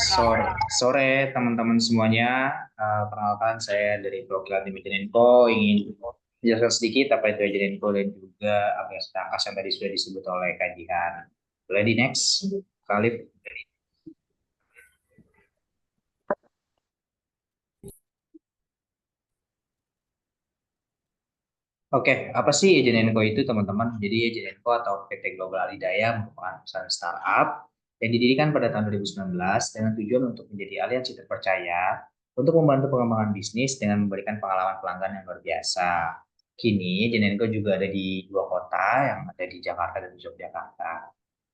Sore, sore teman-teman semuanya. Perkenalkan saya dari perwakilan tim Ejenenko ingin menjelaskan sedikit apa itu Ejenenko dan juga apa yang tadi sudah disebut oleh kajian. Boleh di next, Khalif. Oke, apa sih Ejenenko itu teman-teman? Jadi Ejenenko atau PT Global Alidaya merupakan perusahaan startup yang didirikan pada tahun 2019 dengan tujuan untuk menjadi aliansi terpercaya untuk membantu pengembangan bisnis dengan memberikan pengalaman pelanggan yang luar biasa. Kini Ejenenko juga ada di dua kota yang ada di Jakarta dan Yogyakarta.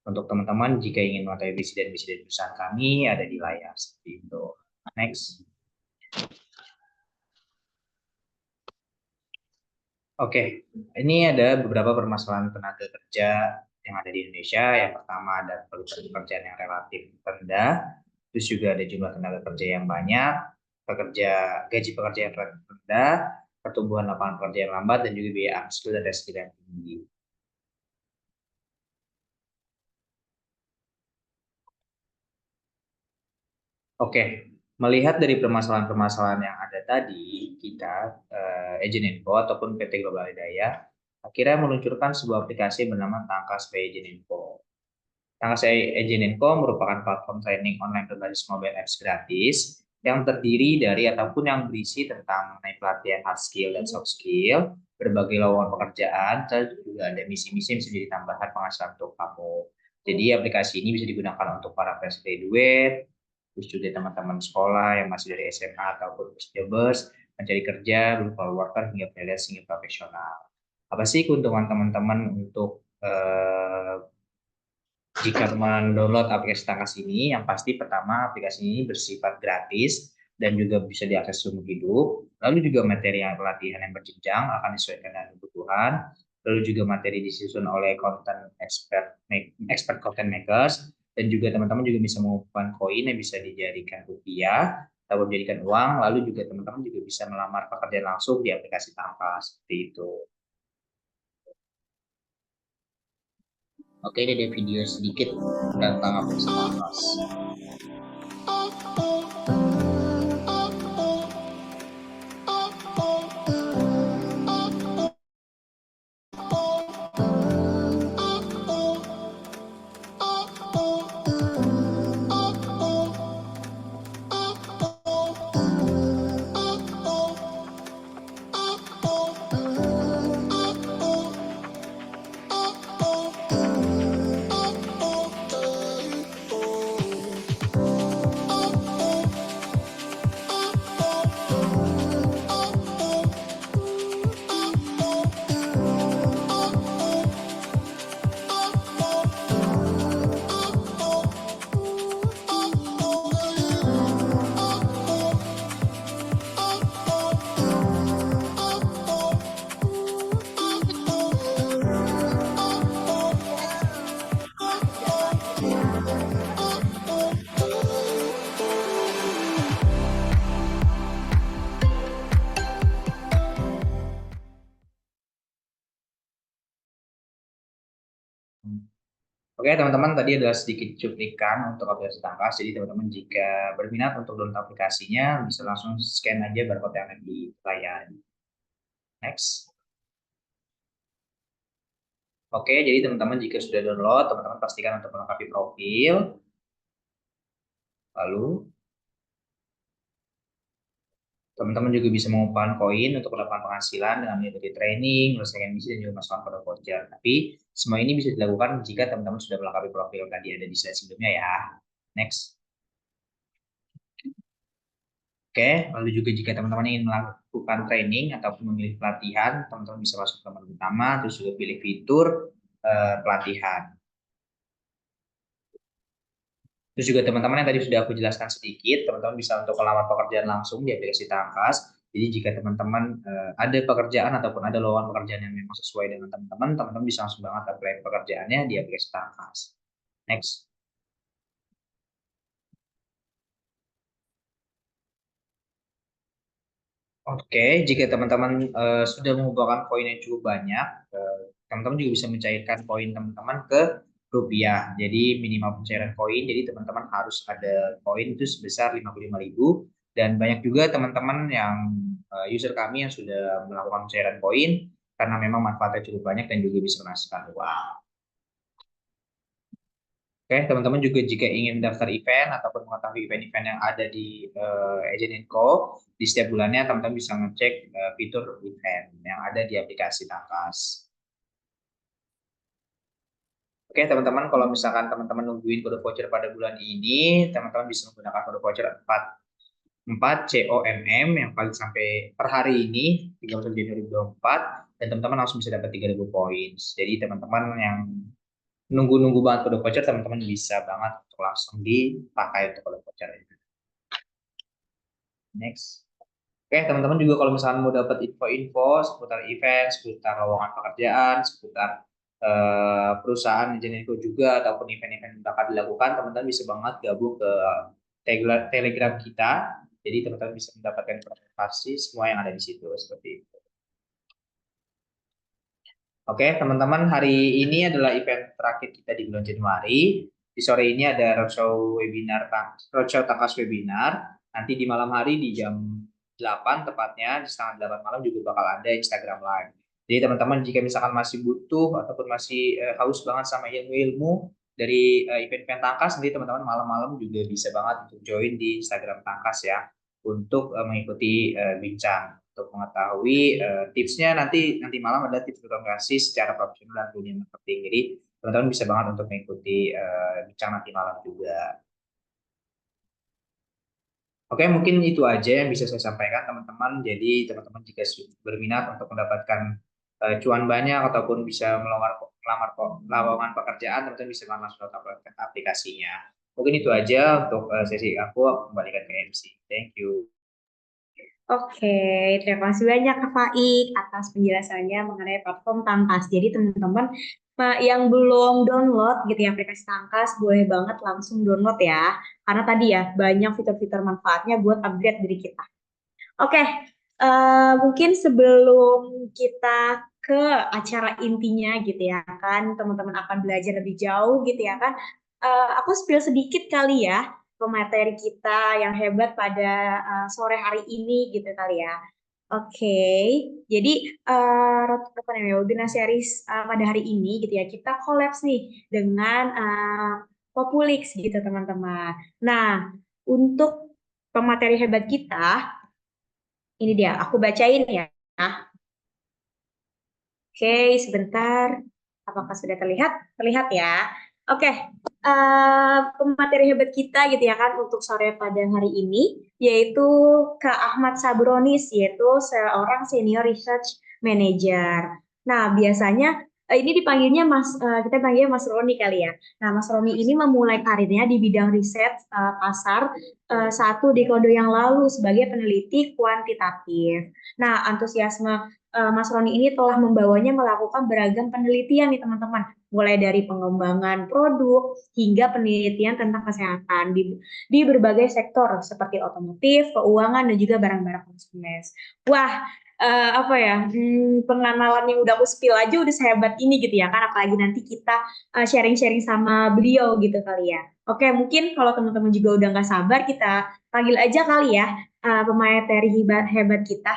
Untuk teman-teman jika ingin mengetahui visi dan misi dari perusahaan kami ada di layar seperti itu. Next. Oke, ini ada beberapa permasalahan tenaga kerja yang ada di Indonesia. Yang pertama ada pekerjaan yang relatif rendah, terus juga ada jumlah tenaga kerja yang banyak, gaji pekerja yang relatif rendah, pertumbuhan lapangan kerja yang lambat, dan juga biaya upskill dan reskill yang tinggi. Oke, melihat dari permasalahan-permasalahan yang ada tadi, kita Ejeninfo ataupun PT Global Hidayah akhirnya meluncurkan sebuah aplikasi bernama Tangkas by Ejeninfo. Tangkas Ejeninfo merupakan platform training online berbasis mobile apps gratis yang terdiri dari ataupun yang berisi tentang mengenai pelatihan hard skill dan soft skill, berbagai lowongan pekerjaan, dan juga ada misi-misi yang bisa jadi tambahan penghasilan untuk kamu. Jadi aplikasi ini bisa digunakan untuk para fresh graduate, terus juga teman-teman sekolah yang masih dari SMA ataupun jobers, mencari kerja, berupa worker hingga freelance hingga profesional. Apa sih keuntungan teman-teman untuk jika mendownload aplikasi Tangkas ini? Yang pasti pertama aplikasi ini bersifat gratis dan juga bisa diakses seumur hidup. Lalu juga materi yang pelatihan yang berjenjang akan disesuaikan dengan kebutuhan. Lalu juga materi disusun oleh content expert content makers, dan juga teman-teman juga bisa mengumpulkan koin yang bisa dijadikan rupiah atau menjadikan uang. Lalu juga teman-teman juga bisa melamar pekerjaan langsung di aplikasi Tangkas seperti itu. Oke, ini ada video sedikit tentang aplikasi Tangkas. Oke, teman-teman, tadi adalah sedikit cuplikan untuk aplikasi Tangkas. Jadi, teman-teman jika berminat untuk download aplikasinya, bisa langsung scan aja barcode yang ada di layar. Next. Oke, jadi teman-teman jika sudah download, teman-teman pastikan untuk melengkapi profil. Lalu, teman-teman juga bisa mengumpulkan koin untuk mendapatkan penghasilan dengan mengikuti training, menyelesaikan misi, dan juga masukkan kode voucher. Tapi, semua ini bisa dilakukan jika teman-teman sudah melengkapi profil tadi ada di slide sebelumnya ya. Next. Oke, lalu juga jika teman-teman ingin melakukan training ataupun memilih pelatihan, teman-teman bisa masuk ke menu utama, terus juga pilih fitur pelatihan. Terus juga teman-teman yang tadi sudah aku jelaskan sedikit, teman-teman bisa untuk melamar pekerjaan langsung di aplikasi Tangkas. Jadi jika teman-teman ada pekerjaan ataupun ada lowongan pekerjaan yang memang sesuai dengan teman-teman, teman-teman bisa langsung banget apply pekerjaannya di aplikasi Tangkas. Next. Oke, jika teman-teman sudah mengumpulkan koin yang cukup banyak, teman-teman juga bisa mencairkan koin teman-teman ke rupiah. Jadi minimal pencairan koin, jadi teman-teman harus ada koin itu sebesar 55.000, dan banyak juga teman-teman yang user kami yang sudah melakukan pencairan koin karena memang manfaatnya cukup banyak dan juga bisa menghasilkan uang. Oke, teman-teman juga jika ingin mendaftar event ataupun mengetahui event-event yang ada di Agent Co, di setiap bulannya teman-teman bisa ngecek fitur event yang ada di aplikasi Tangkas. Oke, teman-teman, kalau misalkan teman-teman nungguin kode voucher pada bulan ini, teman-teman bisa menggunakan kode voucher 4 COMM yang paling sampai per hari ini 31 Januari 2024, dan teman-teman langsung bisa dapat 3.000 poin. Jadi teman-teman yang nunggu-nunggu banget kode voucher, teman-teman bisa banget untuk langsung dipakai untuk kode voucher itu. Next. Oke, teman-teman juga kalau misalkan mau dapat info-info seputar event, seputar lowongan pekerjaan, seputar perusahaan Agent juga, ataupun event-event yang bakal dilakukan, teman-teman bisa banget gabung ke Telegram kita. Jadi teman-teman bisa mendapatkan informasi semua yang ada di situ seperti itu. Oke, teman-teman, hari ini adalah event terakhir kita di bulan Januari. Di sore ini ada roadshow Tangkas webinar. Nanti di malam hari di jam 8 tepatnya, di setengah 8 malam juga bakal ada Instagram Live. Jadi teman-teman jika misalkan masih butuh ataupun masih haus banget sama ilmu-ilmu dari event-event Tangkas, nanti teman-teman malam-malam juga bisa banget untuk join di Instagram Tangkas ya, untuk mengikuti bincang. Untuk mengetahui tipsnya, nanti malam ada tips fotografi secara profesional dan dunia marketing. Jadi teman-teman bisa banget untuk mengikuti bincang nanti malam juga. Oke, mungkin itu aja yang bisa saya sampaikan teman-teman. Jadi teman-teman jika berminat untuk mendapatkan cuan banyak ataupun bisa melamar lowongan pekerjaan, teman-teman bisa langsung download aplikasinya. Mungkin itu aja untuk sesi aku kembalikan ke MC. Thank you. Oke, terima kasih banyak Kak Faik atas penjelasannya mengenai platform Tangkas. Jadi teman-teman yang belum download gitu ya aplikasi Tangkas, boleh banget langsung download ya. Karena tadi ya banyak fitur-fitur manfaatnya buat upgrade diri kita. Oke, mungkin sebelum kita ke acara intinya gitu ya kan, teman-teman akan belajar lebih jauh gitu ya kan. Aku spill sedikit kali ya pemateri kita yang hebat pada sore hari ini gitu kali ya. Oke, jadi apa namanya webinar series pada hari ini gitu ya kita kolaps nih dengan Populix gitu teman-teman. Nah, untuk pemateri hebat kita ini dia, aku bacain ya. Oke, sebentar. Apakah sudah terlihat? Terlihat ya. Oke, pemateri hebat kita gitu ya kan untuk sore pada hari ini, yaitu Kak Ahmad Sabronis, yaitu seorang Senior Research Manager. Nah, biasanya ini dipanggilnya kita panggilnya Mas Roni kali ya. Nah, Mas Roni ini memulai karirnya di bidang riset pasar satu dekade yang lalu sebagai peneliti kuantitatif. Nah, antusiasme Mas Roni ini telah membawanya melakukan beragam penelitian nih teman-teman, mulai dari pengembangan produk hingga penelitian tentang kesehatan di berbagai sektor seperti otomotif, keuangan, dan juga barang-barang konsumen. Wah, apa ya, pengenalan yang udah aku spill aja udah sehebat ini gitu ya kan, apalagi nanti kita sharing-sharing sama beliau gitu kali ya. Oke, mungkin kalau teman-teman juga udah nggak sabar, kita panggil aja kali ya pemateri hebat hebat kita.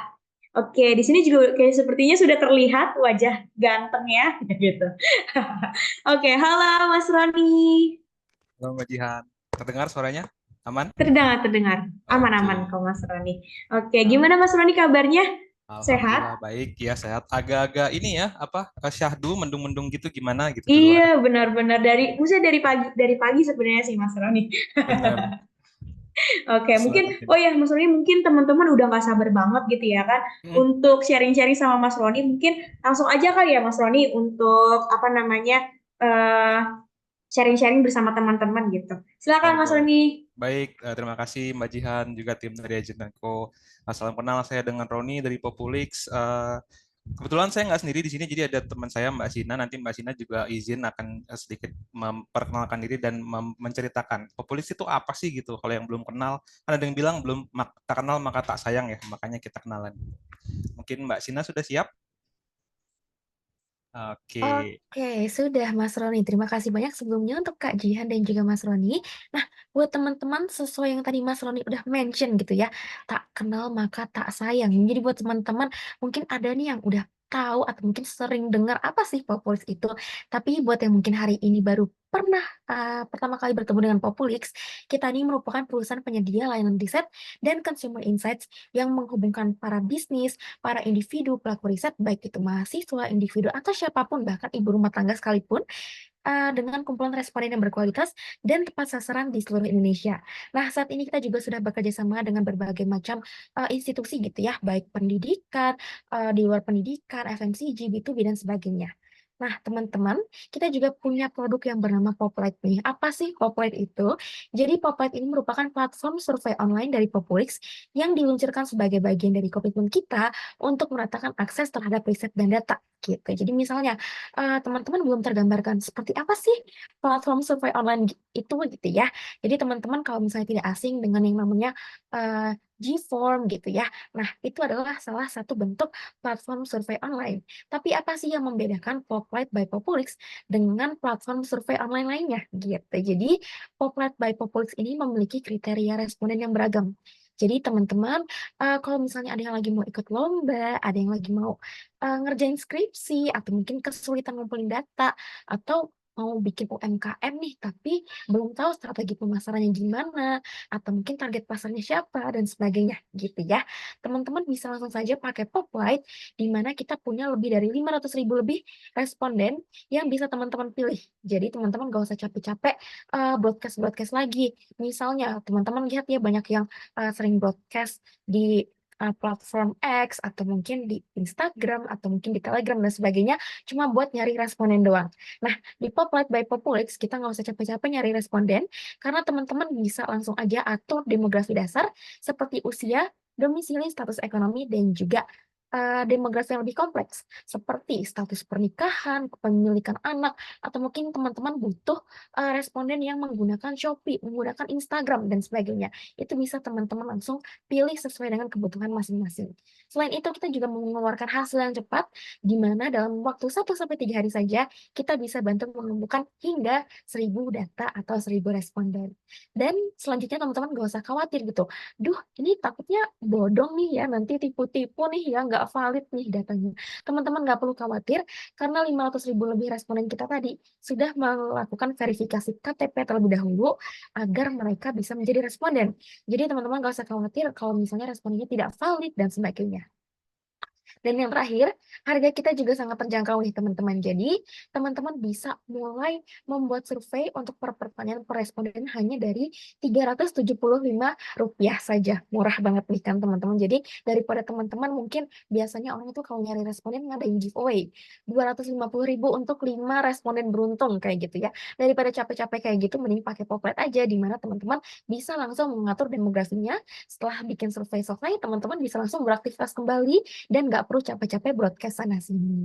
Oke, di sini juga kayak sepertinya sudah terlihat wajah gantengnya gitu. Oke, halo Mas Roni. Halo Mbak Jihan, terdengar suaranya? Aman? Terdengar, terdengar. Aman-aman Oke. kok Mas Roni. Oke, Nah, gimana Mas Roni kabarnya? Sehat? Alhamdulillah baik ya sehat. Agak-agak ini ya apa syahdu mendung-mendung gitu gimana gitu di Iya, luar. benar-benar maksudnya dari pagi sebenarnya sih Mas Roni. Bener. Oke, mungkin, Selamat ini. oh ya Mas Roni, mungkin teman-teman udah nggak sabar banget gitu ya kan Hmm, untuk sharing-sharing sama Mas Roni. Mungkin langsung aja kali ya Mas Roni untuk apa namanya eh sharing-sharing bersama teman-teman gitu. Silakan Mas boleh. Roni. Baik, terima kasih Mbak Jihan juga tim dari Agenco. Salam kenal, saya dengan Roni dari Populix. Kebetulan saya nggak sendiri di sini, jadi ada teman saya Mbak Sina. Nanti Mbak Sina juga izin akan sedikit memperkenalkan diri dan menceritakan Populix itu apa sih gitu. Kalau yang belum kenal, kan ada yang bilang belum tak kenal maka tak sayang ya, makanya kita kenalan. Mungkin Mbak Sina sudah siap? Oke. Oke, sudah Mas Roni. Terima kasih banyak sebelumnya untuk Kak Jihan dan juga Mas Roni. Nah, buat teman-teman sesuai yang tadi Mas Roni udah mention gitu ya, tak kenal maka tak sayang. Jadi buat teman-teman mungkin ada nih yang udah tahu atau mungkin sering dengar apa sih Populix itu. Tapi buat yang mungkin hari ini baru pernah pertama kali bertemu dengan Populix, kita ini merupakan perusahaan penyedia layanan riset dan consumer insights yang menghubungkan para bisnis, para individu pelaku riset, baik itu mahasiswa, individu, atau siapapun, bahkan ibu rumah tangga sekalipun, dengan kumpulan responden yang berkualitas dan tepat sasaran di seluruh Indonesia. Nah, saat ini kita juga sudah bekerja sama dengan berbagai macam institusi gitu ya, baik pendidikan, di luar pendidikan, FMCG, B2B, dan sebagainya. Nah, teman-teman, kita juga punya produk yang bernama Poplite nih. Apa sih Poplite itu? Jadi Poplite ini merupakan platform survei online dari Populix yang diluncurkan sebagai bagian dari komitmen kita untuk meratakan akses terhadap riset dan data gitu. Jadi misalnya teman-teman belum tergambarkan seperti apa sih platform survei online itu gitu ya. Jadi teman-teman kalau misalnya tidak asing dengan yang namanya Gform gitu ya. Nah, itu adalah salah satu bentuk platform survei online. Tapi apa sih yang membedakan Poplite by Populix dengan platform survei online lainnya gitu. Jadi Poplite by Populix ini memiliki kriteria responden yang beragam. Jadi teman-teman, kalau misalnya ada yang lagi mau ikut lomba, ada yang lagi mau ngerjain skripsi, atau mungkin kesulitan ngumpulin data, atau mau bikin UMKM nih, tapi belum tahu strategi pemasarannya gimana, atau mungkin target pasarnya siapa, dan sebagainya gitu ya. Teman-teman bisa langsung saja pakai Poplite, di mana kita punya lebih dari 500.000 lebih responden yang bisa teman-teman pilih. Jadi teman-teman gak usah capek-capek broadcast-broadcast lagi. Misalnya teman-teman lihat ya banyak yang sering broadcast di platform X atau mungkin di Instagram atau mungkin di Telegram dan sebagainya cuma buat nyari responden doang. Nah, di Poplite by Populix kita nggak usah capek-capek nyari responden karena teman-teman bisa langsung aja atur demografi dasar seperti usia, domisili, status ekonomi, dan juga demografi yang lebih kompleks seperti status pernikahan, kepemilikan anak, atau mungkin teman-teman butuh responden yang menggunakan Shopee, menggunakan Instagram, dan sebagainya. Itu bisa teman-teman langsung pilih sesuai dengan kebutuhan masing-masing. Selain itu, kita juga mengeluarkan hasil yang cepat, di mana dalam waktu 1-3 hari saja, kita bisa bantu menemukan hingga 1.000 data atau 1.000 responden. Dan selanjutnya teman-teman gak usah khawatir gitu. Duh, ini takutnya bodong nih ya, nanti tipu-tipu nih ya, nggak valid nih datanya. Teman-teman nggak perlu khawatir, karena 500.000 lebih responden kita tadi sudah melakukan verifikasi KTP terlebih dahulu, agar mereka bisa menjadi responden. Jadi teman-teman nggak usah khawatir kalau misalnya respondennya tidak valid dan sebagainya. Dan yang terakhir, harga kita juga sangat terjangkau nih teman-teman. Jadi, teman-teman bisa mulai membuat survei untuk per pertanyaan per responden hanya dari Rp375 saja. Murah banget nih kan teman-teman. Jadi, daripada teman-teman mungkin biasanya orang itu kalau nyari responden ngadain giveaway. 250.000 untuk 5 responden beruntung kayak gitu ya. Daripada capek-capek kayak gitu, mending pakai Poplet aja di mana teman-teman bisa langsung mengatur demografinya. Setelah bikin survei selesai, teman-teman bisa langsung beraktivitas kembali dan nggak perlu capek-capek broadcast sana-sini.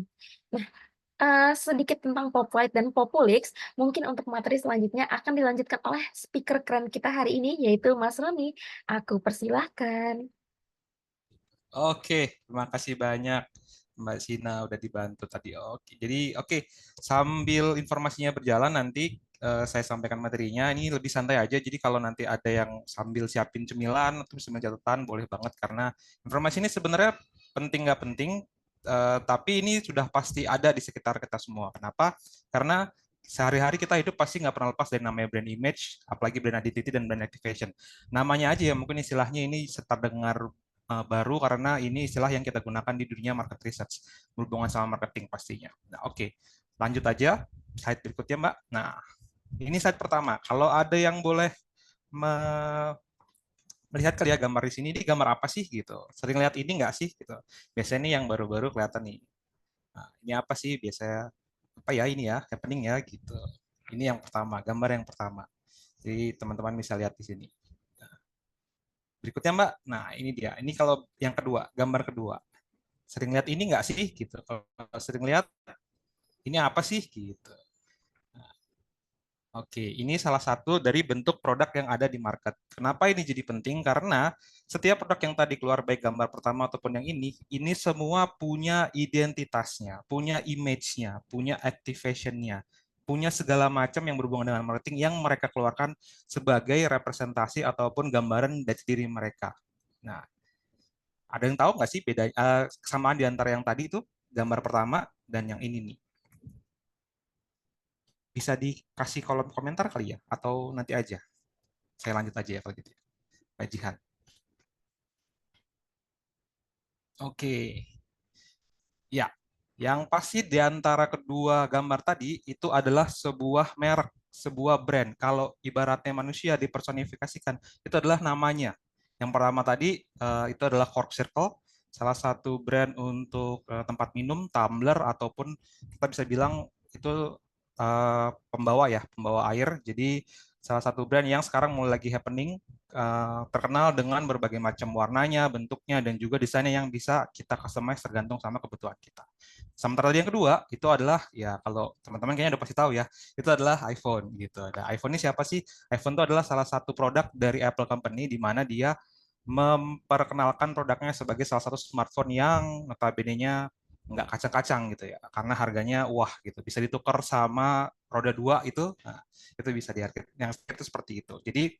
Nah, sedikit tentang Poplite dan Populix, mungkin untuk materi selanjutnya akan dilanjutkan oleh speaker keren kita hari ini, yaitu Mas Roni. Aku persilahkan. Oke, terima kasih banyak Mbak Sina udah dibantu tadi. Oke, jadi oke, sambil informasinya berjalan nanti saya sampaikan materinya. Ini lebih santai aja. Jadi kalau nanti ada yang sambil siapin cemilan atau sambil catatan boleh banget karena informasi ini sebenarnya penting nggak penting, tapi ini sudah pasti ada di sekitar kita semua. Kenapa? Karena sehari-hari kita hidup pasti nggak pernah lepas dari namanya brand image, apalagi brand identity dan brand activation. Namanya aja ya mungkin istilahnya ini terdengar baru karena ini istilah yang kita gunakan di dunia market research berhubungan sama marketing pastinya. Nah, oke. Lanjut aja slide berikutnya, Mbak. Nah, ini slide pertama. Kalau ada yang boleh melihat kali ya gambar di sini, ini gambar apa sih gitu. Sering lihat ini nggak sih gitu. Biasanya ini yang baru-baru kelihatan nih. Nah, ini apa sih biasanya apa ya ini ya, happening ya gitu. Ini yang pertama, gambar yang pertama. Jadi teman-teman bisa lihat di sini. Berikutnya Mbak, nah ini dia. Ini kalau yang kedua, gambar kedua. Sering lihat ini nggak sih gitu. Kalau sering lihat ini apa sih gitu. Oke, ini salah satu dari bentuk produk yang ada di market. Kenapa ini jadi penting? Karena setiap produk yang tadi keluar, baik gambar pertama ataupun yang ini semua punya identitasnya, punya image-nya, punya activation-nya, punya segala macam yang berhubungan dengan marketing yang mereka keluarkan sebagai representasi ataupun gambaran dari diri mereka. Nah, ada yang tahu nggak sih beda kesamaan di antara yang tadi itu gambar pertama dan yang ini nih? Bisa dikasih kolom komentar kali ya, atau nanti aja? Saya lanjut aja ya kalau gitu. Pak Jihan. Oke, ya. Yang pasti di antara kedua gambar tadi itu adalah sebuah merek, sebuah brand. Kalau ibaratnya manusia dipersonifikasikan, itu adalah namanya. Yang pertama tadi itu adalah Cork Circle, salah satu brand untuk tempat minum, tumbler, ataupun kita bisa bilang itu pembawa ya, pembawa air. Jadi salah satu brand yang sekarang mulai lagi happening, terkenal dengan berbagai macam warnanya, bentuknya, dan juga desainnya yang bisa kita customize tergantung sama kebutuhan kita. Sementara yang kedua itu adalah ya kalau teman-teman kayaknya udah pasti tahu ya, itu adalah iPhone gitu. Nah, iPhone ini siapa sih? iPhone itu adalah salah satu produk dari Apple Company di mana dia memperkenalkan produknya sebagai salah satu smartphone yang notabene-nya nggak kacang-kacang gitu ya, karena harganya wah gitu, bisa ditukar sama roda dua itu, nah, itu bisa dihargai. Yang itu seperti itu. Jadi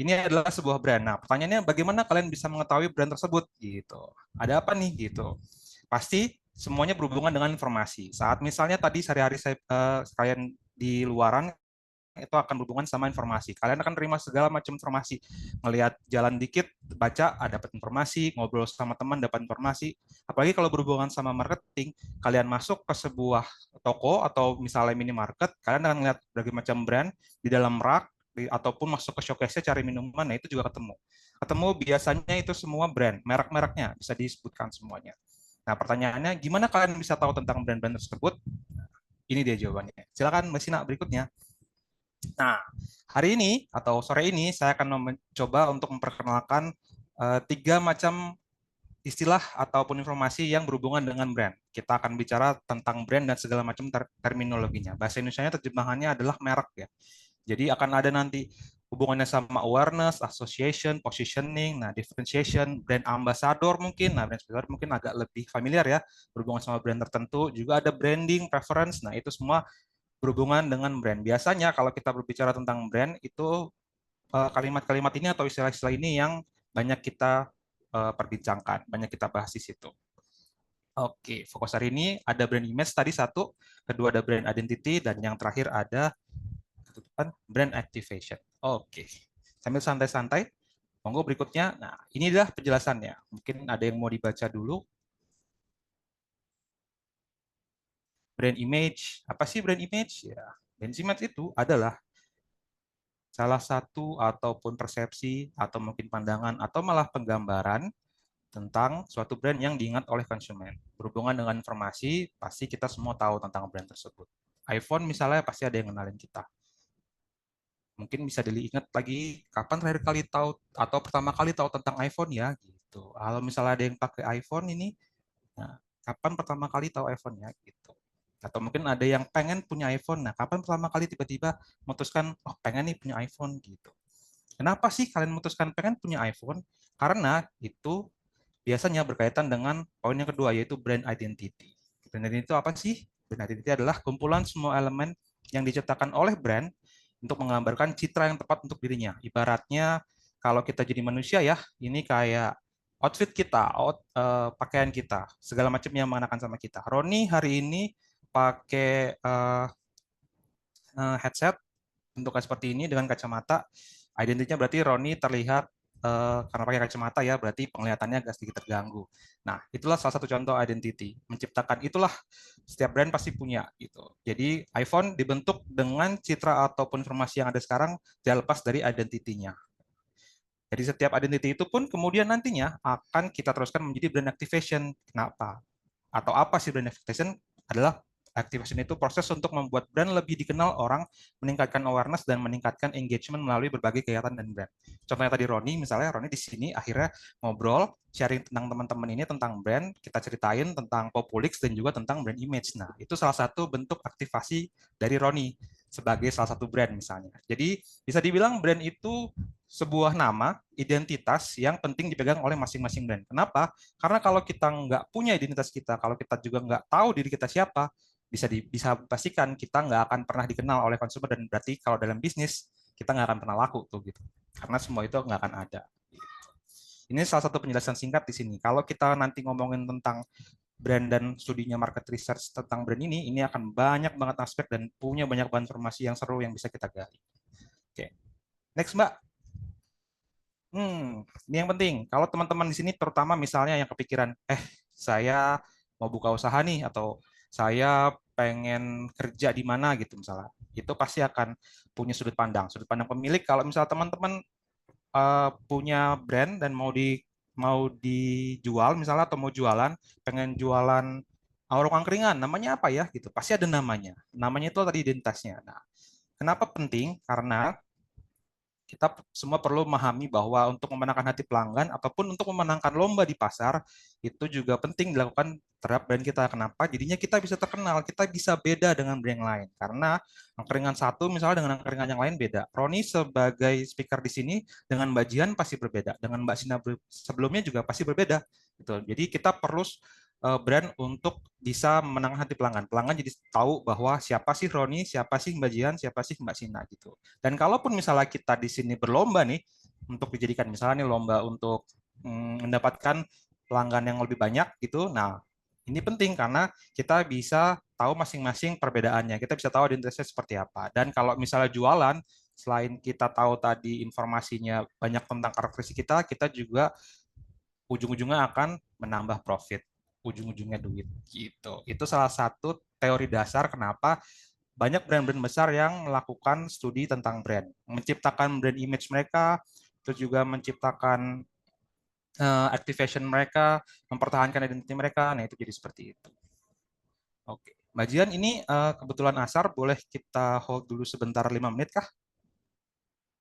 ini adalah sebuah brand. Nah, pertanyaannya bagaimana kalian bisa mengetahui brand tersebut gitu? Ada apa nih gitu? Pasti semuanya berhubungan dengan informasi. Saat misalnya tadi sehari-hari kalian di luaran itu akan berhubungan sama informasi. Kalian akan terima segala macam informasi. Melihat jalan dikit, baca, dapat informasi, ngobrol sama teman, dapat informasi. Apalagi kalau berhubungan sama marketing, kalian masuk ke sebuah toko atau misalnya minimarket, kalian akan melihat berbagai macam brand di dalam rak, ataupun masuk ke showcase-nya cari minuman, nah itu juga ketemu. Ketemu biasanya itu semua brand, merek-mereknya bisa disebutkan semuanya. Nah, pertanyaannya, gimana kalian bisa tahu tentang brand-brand tersebut? Ini dia jawabannya. Silakan Mbak Sina berikutnya. Nah, hari ini atau sore ini saya akan mencoba untuk memperkenalkan tiga macam istilah ataupun informasi yang berhubungan dengan brand. Kita akan bicara tentang brand dan segala macam terminologinya. Bahasa Indonesianya terjemahannya adalah merek ya. Jadi akan ada nanti hubungannya sama awareness, association, positioning, nah differentiation, brand ambassador mungkin. Nah, brand ambassador mungkin agak lebih familiar ya, berhubungan sama brand tertentu. Juga ada branding, preference. Nah, itu semua berhubungan dengan brand. Biasanya kalau kita berbicara tentang brand itu kalimat-kalimat ini atau istilah-istilah ini yang banyak kita perbincangkan, banyak kita bahas di situ. Oke, fokus hari ini ada brand image tadi satu, kedua ada brand identity, dan yang terakhir ada brand activation. Oke, sambil santai-santai, monggo berikutnya. Nah, ini adalah penjelasannya. Mungkin ada yang mau dibaca dulu. Brand image, apa sih brand image? Ya, brand image itu adalah salah satu ataupun persepsi atau mungkin pandangan atau malah penggambaran tentang suatu brand yang diingat oleh konsumen. Berhubungan dengan informasi, pasti kita semua tahu tentang brand tersebut. iPhone misalnya pasti ada yang kenalin kita. Mungkin bisa diingat lagi kapan terakhir kali tahu atau pertama kali tahu tentang iPhone ya gitu. Kalau misalnya ada yang pakai iPhone ini, nah, kapan pertama kali tahu iPhone ya gitu. Atau mungkin ada yang pengen punya iPhone, nah kapan pertama kali tiba-tiba memutuskan, oh pengen nih punya iPhone gitu. Kenapa sih kalian memutuskan pengen punya iPhone? Karena itu biasanya berkaitan dengan poin yang kedua, yaitu brand identity. Brand identity itu apa sih? Brand identity adalah kumpulan semua elemen yang diciptakan oleh brand untuk menggambarkan citra yang tepat untuk dirinya. Ibaratnya kalau kita jadi manusia ya, ini kayak outfit kita, pakaian kita, segala macam yang mengenakan sama kita. Roni hari ini pakai headset bentuknya seperti ini dengan kacamata. Identitinya berarti Roni terlihat karena pakai kacamata ya, berarti penglihatannya agak sedikit terganggu. Nah, itulah salah satu contoh identity. Menciptakan itulah setiap brand pasti punya gitu. Jadi iPhone dibentuk dengan citra ataupun informasi yang ada sekarang tidak lepas dari identity-nya. Jadi setiap identity itu pun kemudian nantinya akan kita teruskan menjadi brand activation. Kenapa? Atau apa sih brand activation? Adalah activation itu proses untuk membuat brand lebih dikenal orang, meningkatkan awareness dan meningkatkan engagement melalui berbagai kegiatan dan brand. Contohnya tadi Roni, misalnya Roni di sini akhirnya ngobrol, sharing tentang teman-teman ini tentang brand, kita ceritain tentang Populix dan juga tentang brand image. Nah, itu salah satu bentuk aktivasi dari Roni sebagai salah satu brand misalnya. Jadi bisa dibilang brand itu sebuah nama, identitas yang penting dipegang oleh masing-masing brand. Kenapa? Karena kalau kita nggak punya identitas kita, kalau kita juga nggak tahu diri kita siapa, bisa pastikan kita nggak akan pernah dikenal oleh konsumen, dan berarti kalau dalam bisnis kita nggak akan pernah laku tuh gitu. Karena semua itu nggak akan ada. Ini salah satu penjelasan singkat di sini. Kalau kita nanti ngomongin tentang brand dan studinya market research tentang brand ini akan banyak banget aspek dan punya banyak bahan informasi yang seru yang bisa kita gali. Oke, next Mbak. Ini yang penting. Kalau teman-teman di sini terutama misalnya yang kepikiran, saya mau buka usaha nih atau saya pengen kerja di mana gitu misalnya, itu pasti akan punya sudut pandang. Sudut pandang pemilik kalau misalnya teman-teman punya brand dan mau dijual misalnya atau mau jualan, pengen jualan warung angkringan, namanya apa ya gitu. Pasti ada namanya. Namanya itu tadi identitasnya. Nah, kenapa penting? Karena kita semua perlu memahami bahwa untuk memenangkan hati pelanggan ataupun untuk memenangkan lomba di pasar itu juga penting dilakukan terhadap brand kita. Kenapa? Jadinya kita bisa terkenal, kita bisa beda dengan brand yang lain. Karena angkringan satu misalnya dengan angkringan yang lain beda. Roni sebagai speaker di sini dengan Mbak Jihan pasti berbeda, dengan Mbak Sina sebelumnya juga pasti berbeda. Gitu. Jadi kita perlu brand untuk bisa menangkan hati pelanggan. Pelanggan jadi tahu bahwa siapa sih Roni, siapa sih Mbak Jihan, siapa sih Mbak Sina gitu. Dan kalaupun misalnya kita di sini berlomba nih untuk dijadikan misalnya nih lomba untuk mendapatkan pelanggan yang lebih banyak gitu. Nah, ini penting karena kita bisa tahu masing-masing perbedaannya. Kita bisa tahu identitasnya seperti apa. Dan kalau misalnya jualan, selain kita tahu tadi informasinya banyak tentang karakteristik kita, kita juga ujung-ujungnya akan menambah profit, ujung-ujungnya duit gitu. Itu salah satu teori dasar kenapa banyak brand-brand besar yang melakukan studi tentang brand, menciptakan brand image mereka, terus juga menciptakan activation mereka, mempertahankan identitas mereka. Nah, itu jadi seperti itu. Oke. Mbak Jian, ini kebetulan asar, boleh kita hold dulu sebentar 5 menit kah?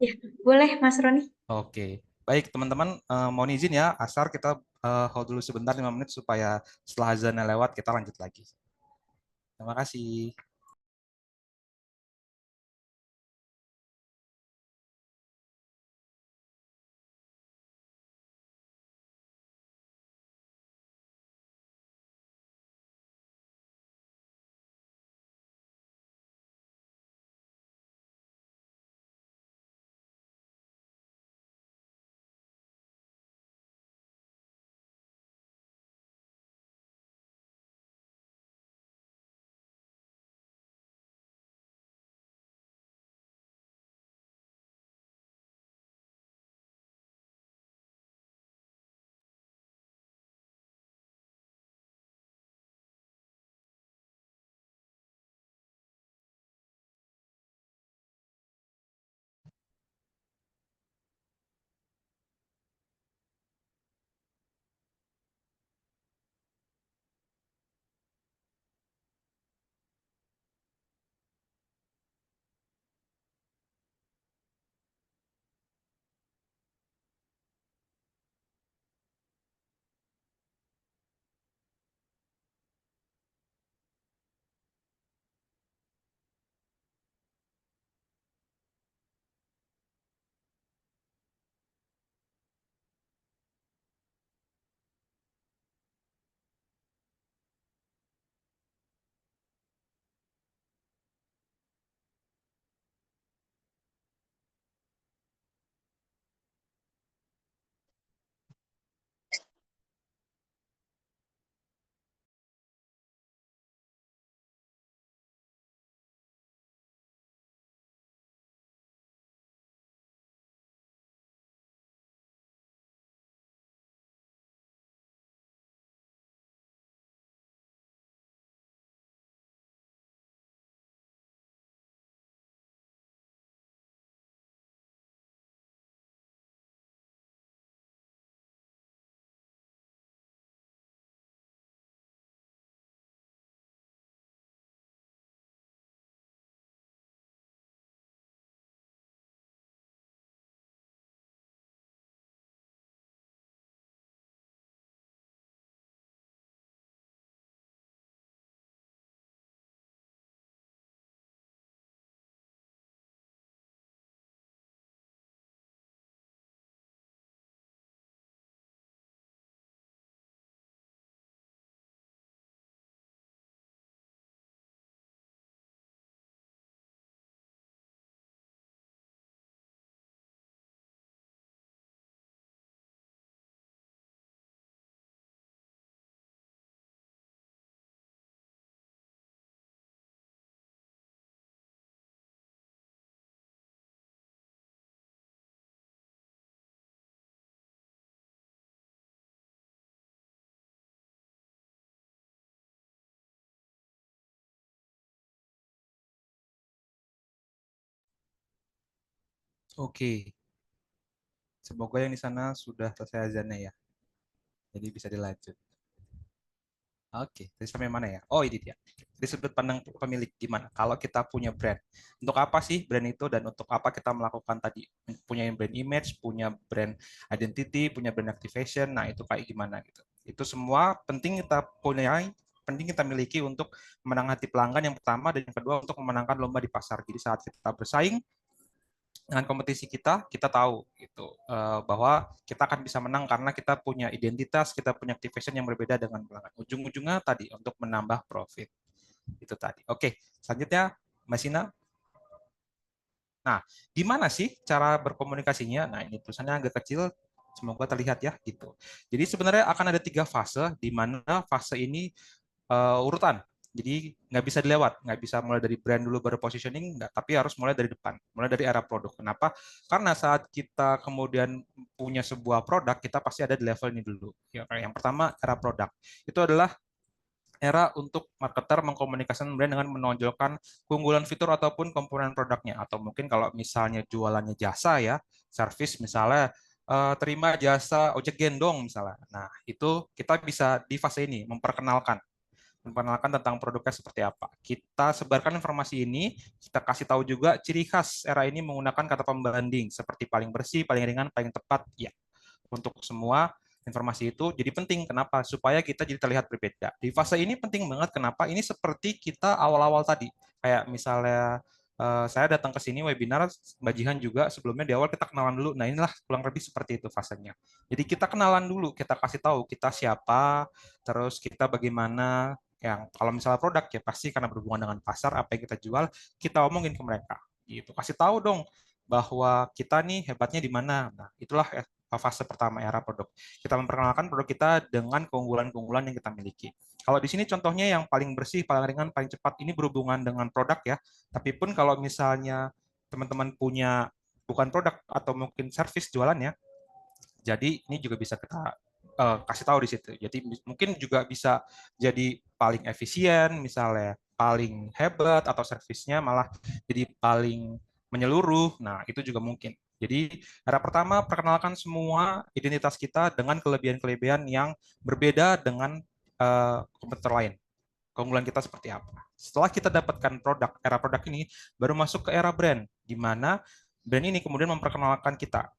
Ya, boleh Mas Roni. Oke. Baik, teman-teman, mohon izin ya, asar kita hold dulu sebentar 5 menit supaya setelah azannya lewat kita lanjut lagi. Terima kasih. Oke, semoga yang di sana sudah selesai azannya ya. Jadi bisa dilanjut. Oke, dari sampai mana ya? Oh, ini dia. Dari sudut pandang pemilik gimana? Kalau kita punya brand, untuk apa sih brand itu dan untuk apa kita melakukan tadi? Punya brand image, punya brand identity, punya brand activation. Nah, itu kayak gimana gitu. Itu semua penting kita punya, penting kita miliki untuk menang hati pelanggan yang pertama dan yang kedua untuk memenangkan lomba di pasar. Jadi saat kita bersaing dengan kompetisi kita, kita tahu gitu bahwa kita akan bisa menang karena kita punya identitas, kita punya activation yang berbeda dengan pelanggan. Ujung-ujungnya tadi untuk menambah profit itu tadi. Oke, selanjutnya Mbak Sina. Nah, gimana sih cara berkomunikasinya? Nah, ini tulisannya agak kecil, semoga terlihat ya gitu. Jadi sebenarnya akan ada 3 fase, di mana fase ini urutan. Jadi nggak bisa dilewat, nggak bisa mulai dari brand dulu baru positioning, nggak, tapi harus mulai dari depan, mulai dari era produk. Kenapa? Karena saat kita kemudian punya sebuah produk, kita pasti ada di level ini dulu. Yang pertama, era produk. Itu adalah era untuk marketer mengkomunikasikan brand dengan menonjolkan keunggulan fitur ataupun komponen produknya. Atau mungkin kalau misalnya jualannya jasa ya, service misalnya, terima jasa ojek gendong misalnya. Nah, itu kita bisa di fase ini, memperkenalkan tentang produknya seperti apa. Kita sebarkan informasi ini, kita kasih tahu juga ciri khas era ini menggunakan kata pembanding seperti paling bersih, paling ringan, paling tepat. Ya, untuk semua informasi itu jadi penting. Kenapa? Supaya kita jadi terlihat berbeda. Di fase ini penting banget. Kenapa? Ini seperti kita awal-awal tadi. Kayak misalnya saya datang ke sini webinar, Mbak Jihan juga sebelumnya di awal kita kenalan dulu. Nah, inilah kurang lebih seperti itu fasenya. Jadi kita kenalan dulu, kita kasih tahu kita siapa, terus kita bagaimana, yang kalau misalnya produk ya pasti karena berhubungan dengan pasar apa yang kita jual kita omongin ke mereka gitu, kasih tahu dong bahwa kita nih hebatnya di mana. Nah, itulah fase pertama era produk, kita memperkenalkan produk kita dengan keunggulan-keunggulan yang kita miliki. Kalau di sini contohnya yang paling bersih, paling ringan, paling cepat, ini berhubungan dengan produk ya, tapi pun kalau misalnya teman-teman punya bukan produk atau mungkin service jualannya, jadi ini juga bisa kita kasih tahu di situ. Jadi mungkin juga bisa jadi paling efisien, misalnya paling hebat, atau servisnya malah jadi paling menyeluruh. Nah, itu juga mungkin. Jadi, era pertama, perkenalkan semua identitas kita dengan kelebihan-kelebihan yang berbeda dengan kompetitor lain. Keunggulan kita seperti apa. Setelah kita dapatkan produk, era produk ini, baru masuk ke era brand, di mana brand ini kemudian memperkenalkan kita.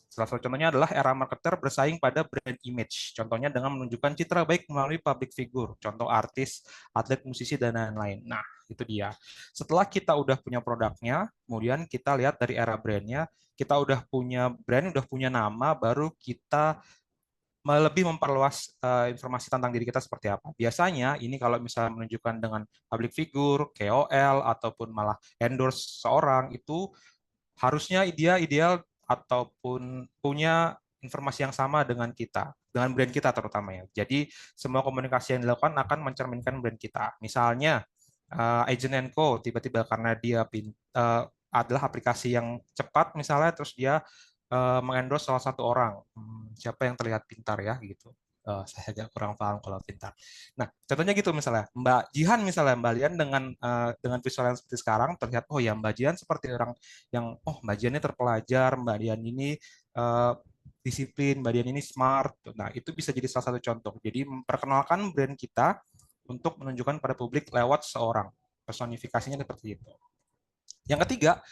Salah satu contohnya adalah era marketer bersaing pada brand image. Contohnya dengan menunjukkan citra baik melalui public figure, contoh artis, atlet, musisi, dan lain-lain. Nah, itu dia. Setelah kita udah punya produknya, kemudian kita lihat dari era brandnya, kita udah punya brand, udah punya nama, baru kita lebih memperluas informasi tentang diri kita seperti apa. Biasanya ini kalau misalnya menunjukkan dengan public figure, KOL, ataupun malah endorse seorang, itu harusnya dia ideal ataupun punya informasi yang sama dengan kita, dengan brand kita terutama ya. Jadi semua komunikasi yang dilakukan akan mencerminkan brand kita. Misalnya Agent and Co tiba-tiba karena dia adalah aplikasi yang cepat misalnya, terus dia mengendorse salah satu orang. Siapa yang terlihat pintar ya gitu. Saya agak kurang paham kalau pintar. Nah, contohnya gitu misalnya, Mbak Jihan misalnya, Mbak Lian dengan visual yang seperti sekarang terlihat, oh ya Mbak Jihan seperti orang yang, oh Mbak Jihan ini terpelajar, Mbak Dian ini uh, disiplin, Mbak Dian ini smart. Nah, itu bisa jadi salah satu contoh. Jadi memperkenalkan brand kita untuk menunjukkan pada publik lewat seorang. Personifikasinya seperti itu. Yang ketiga,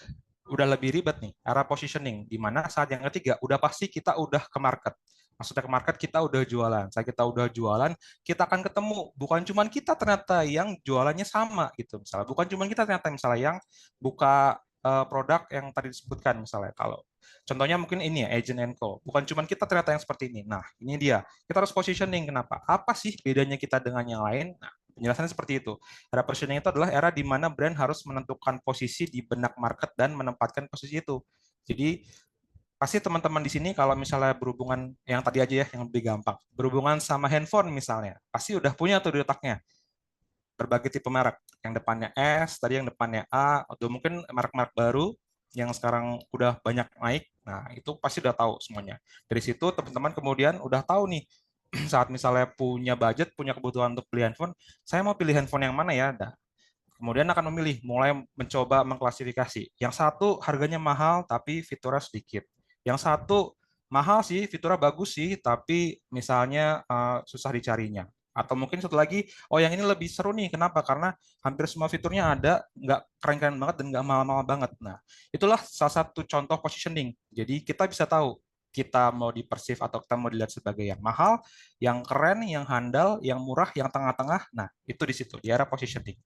udah lebih ribet nih, era positioning, di mana saat yang ketiga udah pasti kita udah ke market. Maksudnya ke market, kita udah jualan. Saat kita udah jualan, kita akan ketemu bukan cuma kita ternyata yang jualannya sama gitu. Misalnya bukan cuma kita ternyata misalnya yang buka produk yang tadi disebutkan misalnya. Kalau contohnya mungkin ini ya, Agent and Co. Bukan cuma kita ternyata yang seperti ini. Nah, ini dia. Kita harus positioning. Kenapa? Apa sih bedanya kita dengan yang lain? Nah, penjelasannya seperti itu. Era positioning itu adalah era di mana brand harus menentukan posisi di benak market dan menempatkan posisi itu. Jadi pasti teman-teman di sini kalau misalnya berhubungan yang tadi aja ya, yang lebih gampang, berhubungan sama handphone misalnya, pasti udah punya tuh di otaknya berbagai tipe merek. Yang depannya S, tadi yang depannya A, atau mungkin merek-merek baru yang sekarang udah banyak naik. Nah, itu pasti udah tahu semuanya. Dari situ teman-teman kemudian udah tahu nih, saat misalnya punya budget, punya kebutuhan untuk beli handphone, saya mau pilih handphone yang mana ya? Nah, Kemudian akan memilih, mulai mencoba mengklasifikasi. Yang satu harganya mahal tapi fiturnya sedikit. Yang satu mahal sih, fiturnya bagus sih, tapi misalnya susah dicarinya. Atau mungkin satu lagi, oh yang ini lebih seru nih, kenapa? Karena hampir semua fiturnya ada, nggak keren-keren banget dan nggak mahal-mahal banget. Nah, itulah salah satu contoh positioning. Jadi kita bisa tahu kita mau di-perceive atau kita mau dilihat sebagai yang mahal, yang keren, yang handal, yang murah, yang tengah-tengah. Nah, itu di situ, di area positioning.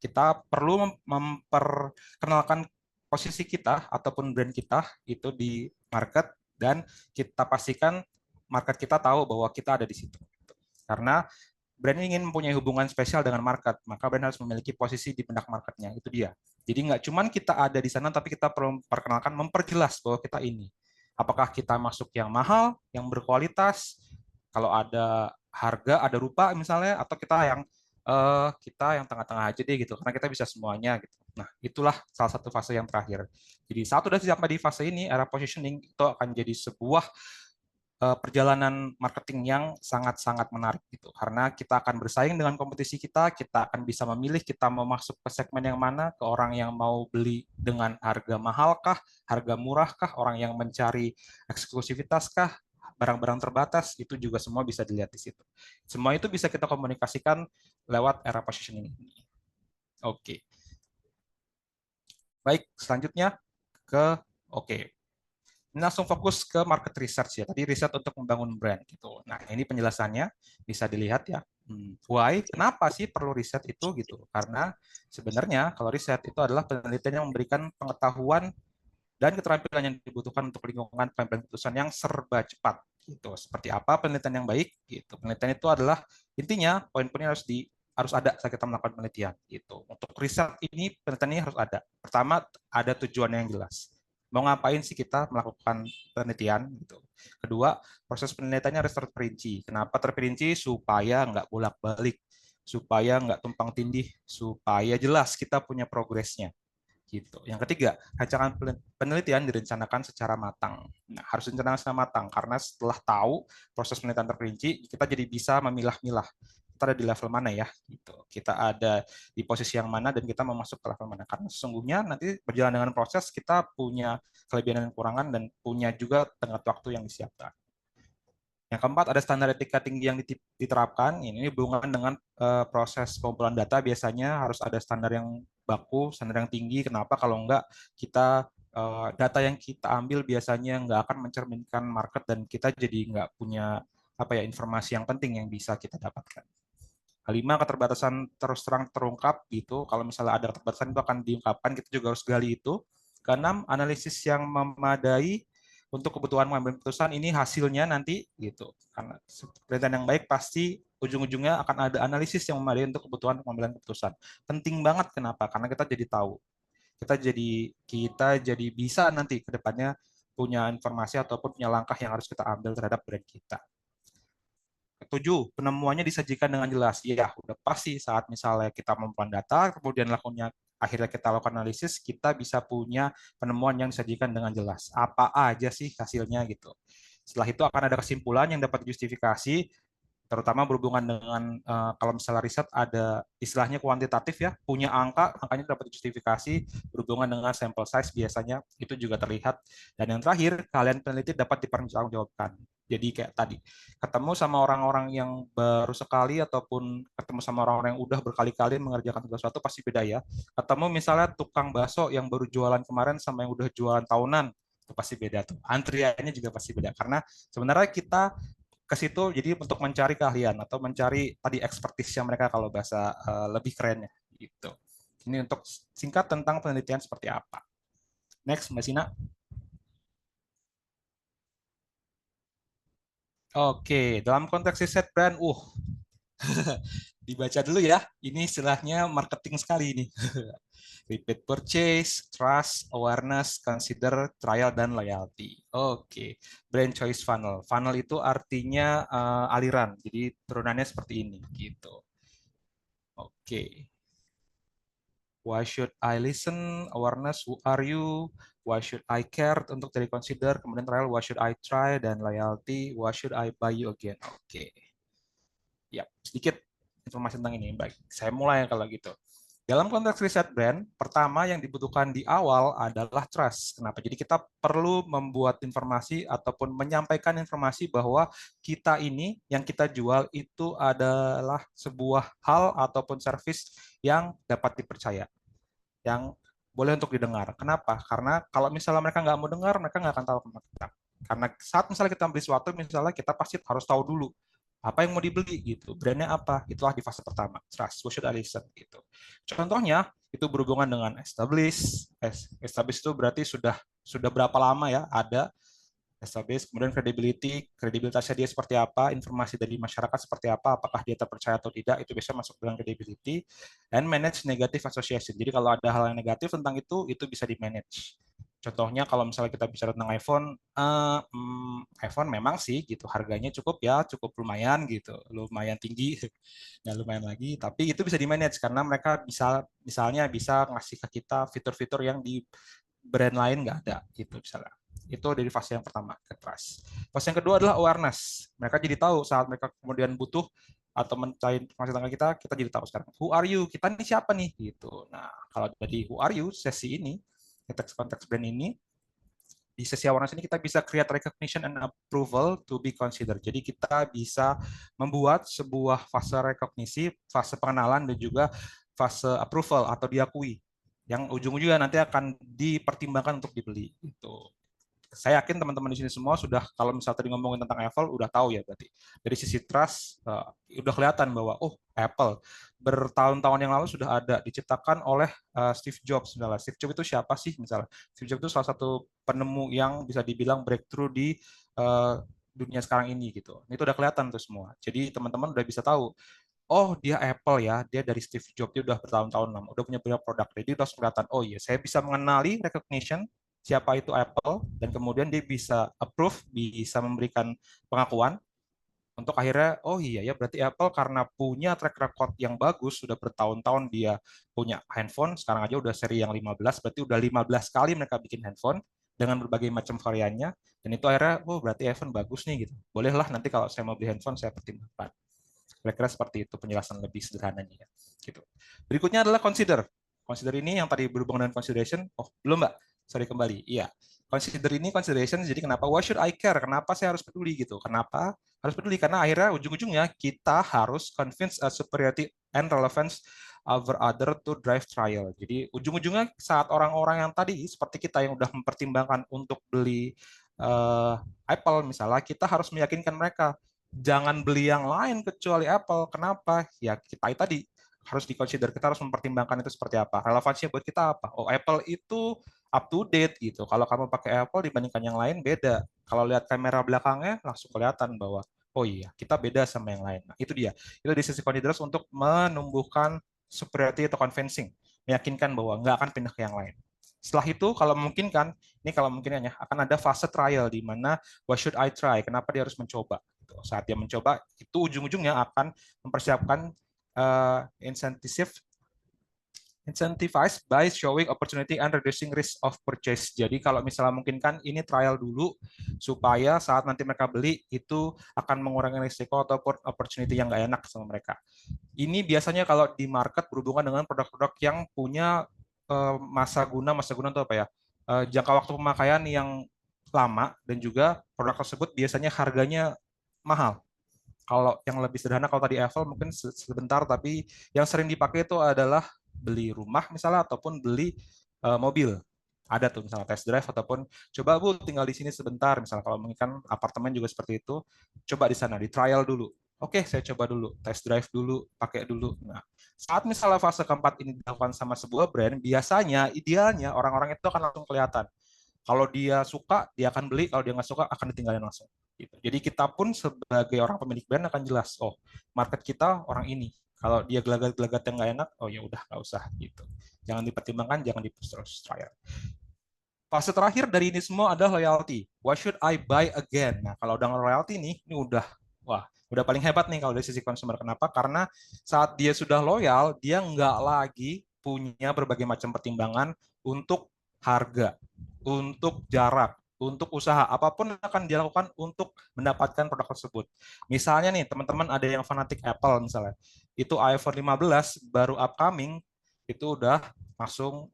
Kita perlu memperkenalkan posisi kita ataupun brand kita itu di market dan kita pastikan market kita tahu bahwa kita ada di situ. Karena brand ingin mempunyai hubungan spesial dengan market, maka brand harus memiliki posisi di benak marketnya. Itu dia. Jadi nggak cuman kita ada di sana, tapi kita perlu memperkenalkan, memperjelas bahwa kita ini. Apakah kita masuk yang mahal, yang berkualitas, kalau ada harga, ada rupa misalnya, atau kita yang tengah-tengah aja deh gitu, karena kita bisa semuanya gitu. Nah, itulah salah satu fase yang terakhir. Jadi saat sudah sampai di fase ini, era positioning itu akan jadi sebuah perjalanan marketing yang sangat-sangat menarik gitu. Karena kita akan bersaing dengan kompetisi kita akan bisa memilih kita mau masuk ke segmen yang mana, ke orang yang mau beli dengan harga mahal kah, harga murah kah, orang yang mencari eksklusivitas kah, barang-barang terbatas, itu juga semua bisa dilihat di situ. Semua itu bisa kita komunikasikan lewat era positioning ini. Oke. Baik, selanjutnya oke. Ini langsung fokus ke market research ya. Tadi riset untuk membangun brand gitu. Nah, ini penjelasannya bisa dilihat ya. Why? Kenapa sih perlu riset itu gitu? Karena sebenarnya kalau riset itu adalah penelitian yang memberikan pengetahuan dan keterampilan yang dibutuhkan untuk lingkungan pengambilan keputusan yang serba cepat gitu. Seperti apa penelitian yang baik gitu. Penelitian itu adalah intinya poin-poinnya harus ada saat kita melakukan penelitian gitu. Untuk riset ini penelitian ini harus ada. Pertama, ada tujuan yang jelas. Mau ngapain sih kita melakukan penelitian gitu. Kedua, proses penelitiannya harus terperinci. Kenapa terperinci? Supaya nggak bolak-balik, supaya nggak tumpang tindih, supaya jelas kita punya progresnya gitu. Yang ketiga, rancangan penelitian direncanakan secara matang. Nah, harus direncanakan secara matang karena setelah tahu proses penelitian terperinci, kita jadi bisa memilah-milah. Kita ada di level mana ya? Gitu. Kita ada di posisi yang mana dan kita mau masuk ke level mana? Karena sesungguhnya nanti berjalan dengan proses kita punya kelebihan dan kekurangan dan punya juga tenggat waktu yang disiapkan. Yang keempat, ada standar etika tinggi yang diterapkan. Ini berhubungan dengan proses pengumpulan data. Biasanya harus ada standar yang baku, standar yang tinggi. Kenapa? Kalau enggak, data yang kita ambil biasanya enggak akan mencerminkan market dan kita jadi enggak punya informasi yang penting yang bisa kita dapatkan. Kelima, keterbatasan terus terang terungkap gitu. Kalau misalnya ada keterbatasan itu akan diungkapkan, kita juga harus gali itu. Keenam, analisis yang memadai untuk kebutuhan mengambil keputusan ini hasilnya nanti gitu. Karena penelitian yang baik pasti ujung-ujungnya akan ada analisis yang memadai untuk kebutuhan pengambilan keputusan. Penting banget kenapa? Karena kita jadi tahu. Kita jadi bisa nanti ke depannya punya informasi ataupun punya langkah yang harus kita ambil terhadap brand kita. Ketujuh, penemuannya disajikan dengan jelas. Ya, udah pasti saat misalnya kita mengumpulkan data, kemudian akhirnya kita lakukan analisis, kita bisa punya penemuan yang disajikan dengan jelas. Apa aja sih hasilnya gitu. Setelah itu akan ada kesimpulan yang dapat dijustifikasi, terutama berhubungan dengan kalau misalnya riset ada istilahnya kuantitatif ya, punya angkanya dapat dijustifikasi berhubungan dengan sample size biasanya itu juga terlihat. Dan yang terakhir, kalian peneliti dapat dipertanggungjawabkan. Jadi kayak tadi, ketemu sama orang-orang yang baru sekali ataupun ketemu sama orang-orang yang udah berkali-kali mengerjakan sesuatu pasti beda ya. Ketemu misalnya tukang bakso yang baru jualan kemarin sama yang udah jualan tahunan, itu pasti beda tuh. Antriannya juga pasti beda karena sebenarnya kita ke situ jadi untuk mencari keahlian atau mencari tadi expertise-nya mereka kalau bahasa lebih kerennya gitu. Ini untuk singkat tentang penelitian seperti apa. Next, Mbak Sina. Oke, dalam konteks riset brand, dibaca dulu ya. Ini istilahnya marketing sekali ini. Repeat purchase, trust, awareness, consider, trial, dan loyalty. Oke, brand choice funnel. Funnel itu artinya aliran, jadi turunannya seperti ini, gitu. Oke. Why should I listen? Awareness, who are you? Why should I care? Untuk jadi consider. Kemudian trial, why should I try? Dan loyalty, why should I buy you again? Oke. Ya, sedikit informasi tentang ini. Baik, saya mulai kalau gitu. Dalam konteks riset brand, pertama yang dibutuhkan di awal adalah trust. Kenapa? Jadi kita perlu membuat informasi ataupun menyampaikan informasi bahwa kita ini yang kita jual itu adalah sebuah hal ataupun service yang dapat dipercaya, yang boleh untuk didengar. Kenapa? Karena kalau misalnya mereka nggak mau dengar, mereka nggak akan tahu tentang kita. Karena saat misalnya kita beli sesuatu, misalnya kita pasti harus tahu dulu apa yang mau dibeli gitu, brandnya apa, itulah di fase pertama, trust, what should I listen gitu. Contohnya itu berhubungan dengan establish itu berarti sudah berapa lama ya ada established, kemudian kredibilitasnya dia seperti apa, informasi dari masyarakat seperti apa, apakah dia terpercaya atau tidak, itu bisa masuk dalam credibility, and manage negative association. Jadi kalau ada hal yang negatif tentang itu bisa di-manage. Contohnya kalau misalnya kita bicara tentang iPhone, iPhone memang sih gitu harganya cukup lumayan gitu, lumayan tinggi, nggak lumayan lagi, tapi itu bisa di-manage karena mereka misalnya bisa ngasih ke kita fitur-fitur yang di brand lain nggak ada gitu misalnya. Itu dari fase yang pertama, ke trust. Fase yang kedua adalah awareness. Mereka jadi tahu saat mereka kemudian butuh atau mencari informasi tentang kita jadi tahu sekarang. Who are you? Kita ini siapa nih? Gitu. Nah, kalau dari who are you, sesi ini, konteks brand ini, di sesi awareness ini kita bisa create recognition and approval to be considered. Jadi kita bisa membuat sebuah fase rekognisi, fase pengenalan, dan juga fase approval atau diakui yang ujung-ujungnya nanti akan dipertimbangkan untuk dibeli. Itu. Saya yakin teman-teman di sini semua sudah, kalau misalnya tadi ngomongin tentang Apple, udah tahu ya berarti. Dari sisi trust, udah kelihatan bahwa, Apple bertahun-tahun yang lalu sudah ada, diciptakan oleh Steve Jobs. Misalnya. Steve Jobs itu siapa sih? Misalnya, Steve Jobs itu salah satu penemu yang bisa dibilang breakthrough di dunia sekarang ini gitu. Itu udah kelihatan tuh semua. Jadi teman-teman udah bisa tahu, dia Apple ya, dia dari Steve Jobs, dia udah bertahun-tahun lama, udah punya banyak produk, jadi udah kelihatan, oh iya, saya bisa mengenali recognition, siapa itu Apple, dan kemudian dia bisa approve, bisa memberikan pengakuan, untuk akhirnya, oh iya ya, berarti Apple karena punya track record yang bagus, sudah bertahun-tahun dia punya handphone, sekarang aja udah seri yang 15, berarti udah 15 kali mereka bikin handphone, dengan berbagai macam variannya, dan itu akhirnya, berarti iPhone bagus nih, gitu. Bolehlah nanti kalau saya mau beli handphone, saya pertimbangkan. Kira-kira seperti itu penjelasan lebih sederhananya ya. Gitu. Berikutnya adalah consider. Consider ini yang tadi berhubungan dengan consideration. Belum Mbak. Sorry kembali. Iya. Consider ini consideration, jadi kenapa? Why should I care? Kenapa saya harus peduli gitu? Kenapa harus peduli? Karena akhirnya ujung-ujungnya kita harus convince a superiority and relevance over other to drive trial. Jadi ujung-ujungnya saat orang-orang yang tadi seperti kita yang udah mempertimbangkan untuk beli Apple misalnya, kita harus meyakinkan mereka jangan beli yang lain kecuali Apple. Kenapa? Ya kita tadi harus di-consider, kita harus mempertimbangkan itu seperti apa. Relevansinya buat kita apa? Apple itu up to date gitu. Kalau kamu pakai Apple dibandingkan yang lain beda. Kalau lihat kamera belakangnya langsung kelihatan bahwa iya, kita beda sama yang lain. Nah, itu dia. Itu di sisi considers untuk menumbuhkan superiority atau convincing, meyakinkan bahwa nggak akan pindah ke yang lain. Setelah itu, kalau mungkin kan, ini kalau mungkin ya, akan ada fase trial di mana what should I try? Kenapa dia harus mencoba? Saat dia mencoba, itu ujung-ujungnya akan mempersiapkan incentivized by showing opportunity and reducing risk of purchase. Jadi kalau misalnya mungkin kan ini trial dulu supaya saat nanti mereka beli itu akan mengurangi risiko ataupun opportunity yang nggak enak sama mereka. Ini biasanya kalau di market berhubungan dengan produk-produk yang punya masa guna itu apa ya? Jangka waktu pemakaian yang lama, dan juga produk tersebut biasanya harganya mahal. Kalau yang lebih sederhana, kalau tadi Apple mungkin sebentar, tapi yang sering dipakai itu adalah beli rumah misalnya ataupun beli mobil. Ada tuh misalnya test drive ataupun coba Bu tinggal di sini sebentar, misalnya kalau mungkin kan apartemen juga seperti itu, coba di sana di trial dulu. Oke, saya coba dulu, test drive dulu, pakai dulu. Nah, saat misalnya fase keempat ini dilakukan sama sebuah brand, biasanya idealnya orang-orang itu akan langsung kelihatan. Kalau dia suka, dia akan beli. Kalau dia nggak suka, akan ditinggalin langsung. Gitu. Jadi kita pun sebagai orang pemilik brand akan jelas, market kita orang ini. Kalau dia gelagat-gelagat yang nggak enak, ya udah nggak usah gitu. Jangan dipertimbangkan, jangan terus trial. Fase terakhir dari ini semua adalah loyalty. Why should I buy again? Nah, kalau udah loyalty nih, ini udah paling hebat nih kalau dari sisi consumer. Kenapa? Karena saat dia sudah loyal, dia nggak lagi punya berbagai macam pertimbangan untuk harga, untuk jarak, untuk usaha, apapun akan dilakukan untuk mendapatkan produk tersebut. Misalnya nih, teman-teman ada yang fanatik Apple misalnya, itu iPhone 15 baru upcoming, itu udah langsung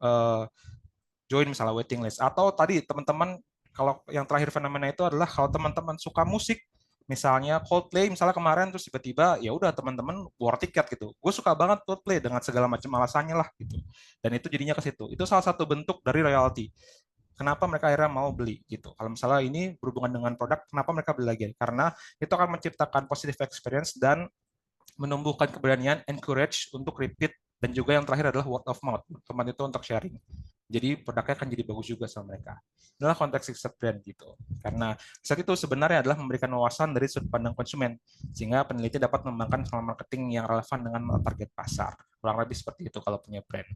join misalnya waiting list. Atau tadi teman-teman, kalau yang terakhir fenomena itu adalah kalau teman-teman suka musik, misalnya Coldplay misalnya kemarin, terus tiba-tiba ya udah teman-teman war tiket gitu. Gue suka banget Coldplay dengan segala macam alasannya lah gitu. Dan itu jadinya ke situ. Itu salah satu bentuk dari royalty. Kenapa mereka akhirnya mau beli gitu. Kalau misalnya ini berhubungan dengan produk, kenapa mereka beli lagi? Karena itu akan menciptakan positive experience dan menumbuhkan keberanian, encourage untuk repeat, dan juga yang terakhir adalah word of mouth. Teman itu untuk sharing. Jadi produknya akan jadi bagus juga sama mereka. Inilah konteks riset brand gitu. Karena riset itu sebenarnya adalah memberikan wawasan dari sudut pandang konsumen, sehingga peneliti dapat mengembangkan skema marketing yang relevan dengan target pasar. Kurang lebih seperti itu kalau punya brand.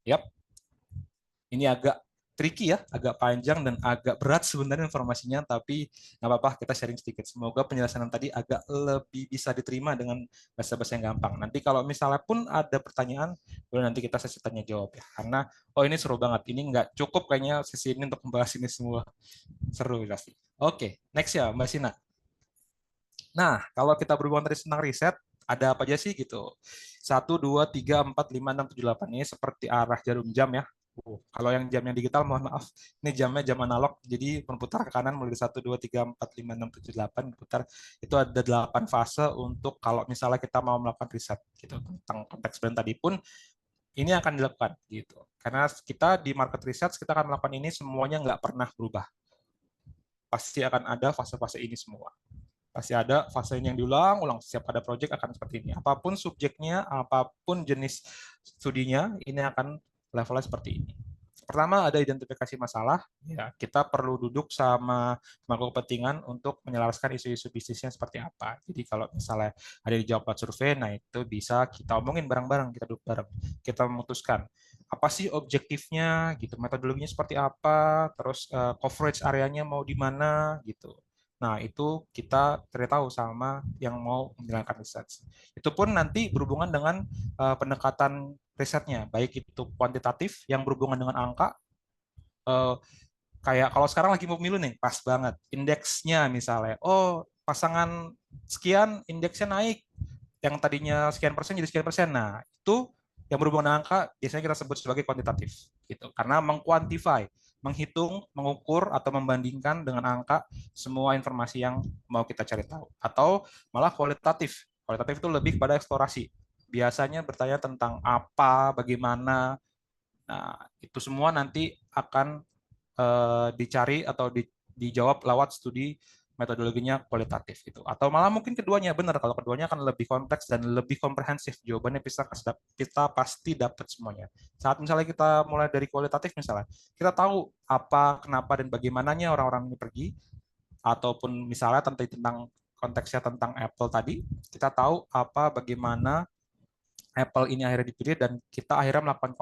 Yap. Ini agak tricky ya, agak panjang dan agak berat sebenarnya informasinya, tapi nggak apa-apa, kita sharing sedikit. Semoga penjelasan tadi agak lebih bisa diterima dengan bahasa-bahasa yang gampang. Nanti kalau misalnya pun ada pertanyaan, boleh nanti kita sesi tanya jawab ya. Karena, oh ini seru banget, ini nggak cukup kayaknya sesi ini untuk membahas ini semua. Seru pasti. Oke, next ya Mbak Sina. Nah, kalau kita berhubungan tentang riset, ada apa aja sih gitu? 1, 2, 3, 4, 5, 6, 7, 8. Ini seperti arah jarum jam ya. Kalau yang jam yang digital, mohon maaf, ini jamnya jam analog, jadi berputar ke kanan mulai 1, 2, 3, 4, 5, 6, 7, 8, berputar. Itu ada 8 fase untuk kalau misalnya kita mau melakukan riset gitu tentang konteks brand tadi pun, ini akan dilakukan gitu. Karena kita di market research, kita akan melakukan ini semuanya nggak pernah berubah. Pasti akan ada fase-fase ini semua. Pasti ada fase ini yang diulang-ulang. Setiap ada project akan seperti ini. Apapun subjeknya, apapun jenis studinya, ini akan levelnya seperti ini. Pertama ada identifikasi masalah. Ya, kita perlu duduk sama pemangku kepentingan untuk menyelaraskan isu-isu bisnisnya seperti apa. Jadi kalau misalnya ada di jawab survei, nah itu bisa kita omongin bareng-bareng, kita duduk bareng, kita memutuskan apa sih objektifnya, gitu, metodologinya seperti apa, terus coverage areanya mau di mana, gitu. Nah, itu kita cari tahu sama yang mau menjalankan riset. Itu pun nanti berhubungan dengan pendekatan risetnya, baik itu kuantitatif yang berhubungan dengan angka, kayak kalau sekarang lagi mau pemilu nih, pas banget. Indeksnya misalnya, oh pasangan sekian indeksnya naik, yang tadinya sekian persen jadi sekian persen. Nah, itu yang berhubungan dengan angka biasanya kita sebut sebagai kuantitatif, gitu. Karena mengkuantify, menghitung, mengukur atau membandingkan dengan angka semua informasi yang mau kita cari tahu. Atau malah kualitatif. Kualitatif itu lebih pada eksplorasi. Biasanya bertanya tentang apa, bagaimana. Nah, itu semua nanti akan dicari atau dijawab lewat studi metodologinya kualitatif gitu. Atau malah mungkin keduanya, benar, kalau keduanya akan lebih kompleks dan lebih komprehensif. Jawabannya kita pasti dapat semuanya. Saat misalnya kita mulai dari kualitatif misalnya, kita tahu apa, kenapa, dan bagaimananya orang-orang ini pergi, ataupun misalnya tentang konteksnya tentang Apple tadi, kita tahu apa, bagaimana Apple ini akhirnya dipilih, dan kita akhirnya melakukan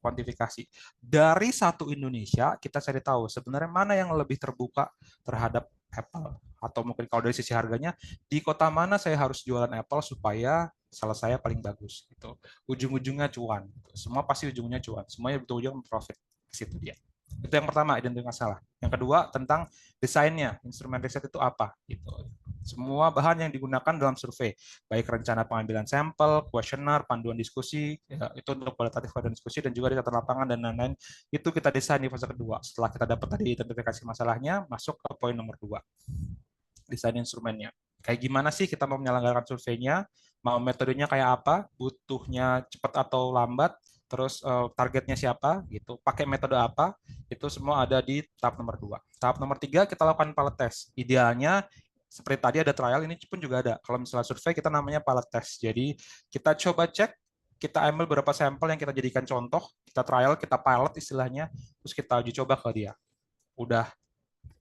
kuantifikasi. Dari satu Indonesia, kita cari tahu sebenarnya mana yang lebih terbuka terhadap Apple. Atau mungkin kalau dari sisi harganya, di kota mana saya harus jualan Apple supaya salah saya paling bagus. Gitu. Ujung-ujungnya cuan. Semua pasti ujungnya cuan. Semuanya betul-betul profit. Ke situ dia. Itu yang pertama, identifikasi masalah. Yang kedua, tentang desainnya. Instrumen riset itu apa? Gitu. Semua bahan yang digunakan dalam survei, baik rencana pengambilan sampel, kuesioner, panduan diskusi, ya, itu untuk kualitatif panduan diskusi, dan juga catatan lapangan dan lain-lain, itu kita desain di fase kedua. Setelah kita dapat tadi identifikasi masalahnya, masuk ke poin nomor 2, desain instrumennya. Kayak gimana sih kita mau menyelenggarakan surveinya, mau metodenya kayak apa, butuhnya cepat atau lambat, terus targetnya siapa, gitu, pakai metode apa, itu semua ada di tahap nomor 2. Tahap nomor 3, kita lakukan pilot test. Idealnya seperti tadi ada trial, ini pun juga ada. Kalau misalnya survei, kita namanya pilot test. Jadi kita coba cek, kita ambil beberapa sampel yang kita jadikan contoh, kita trial, kita pilot istilahnya, terus kita uji coba ke dia. Udah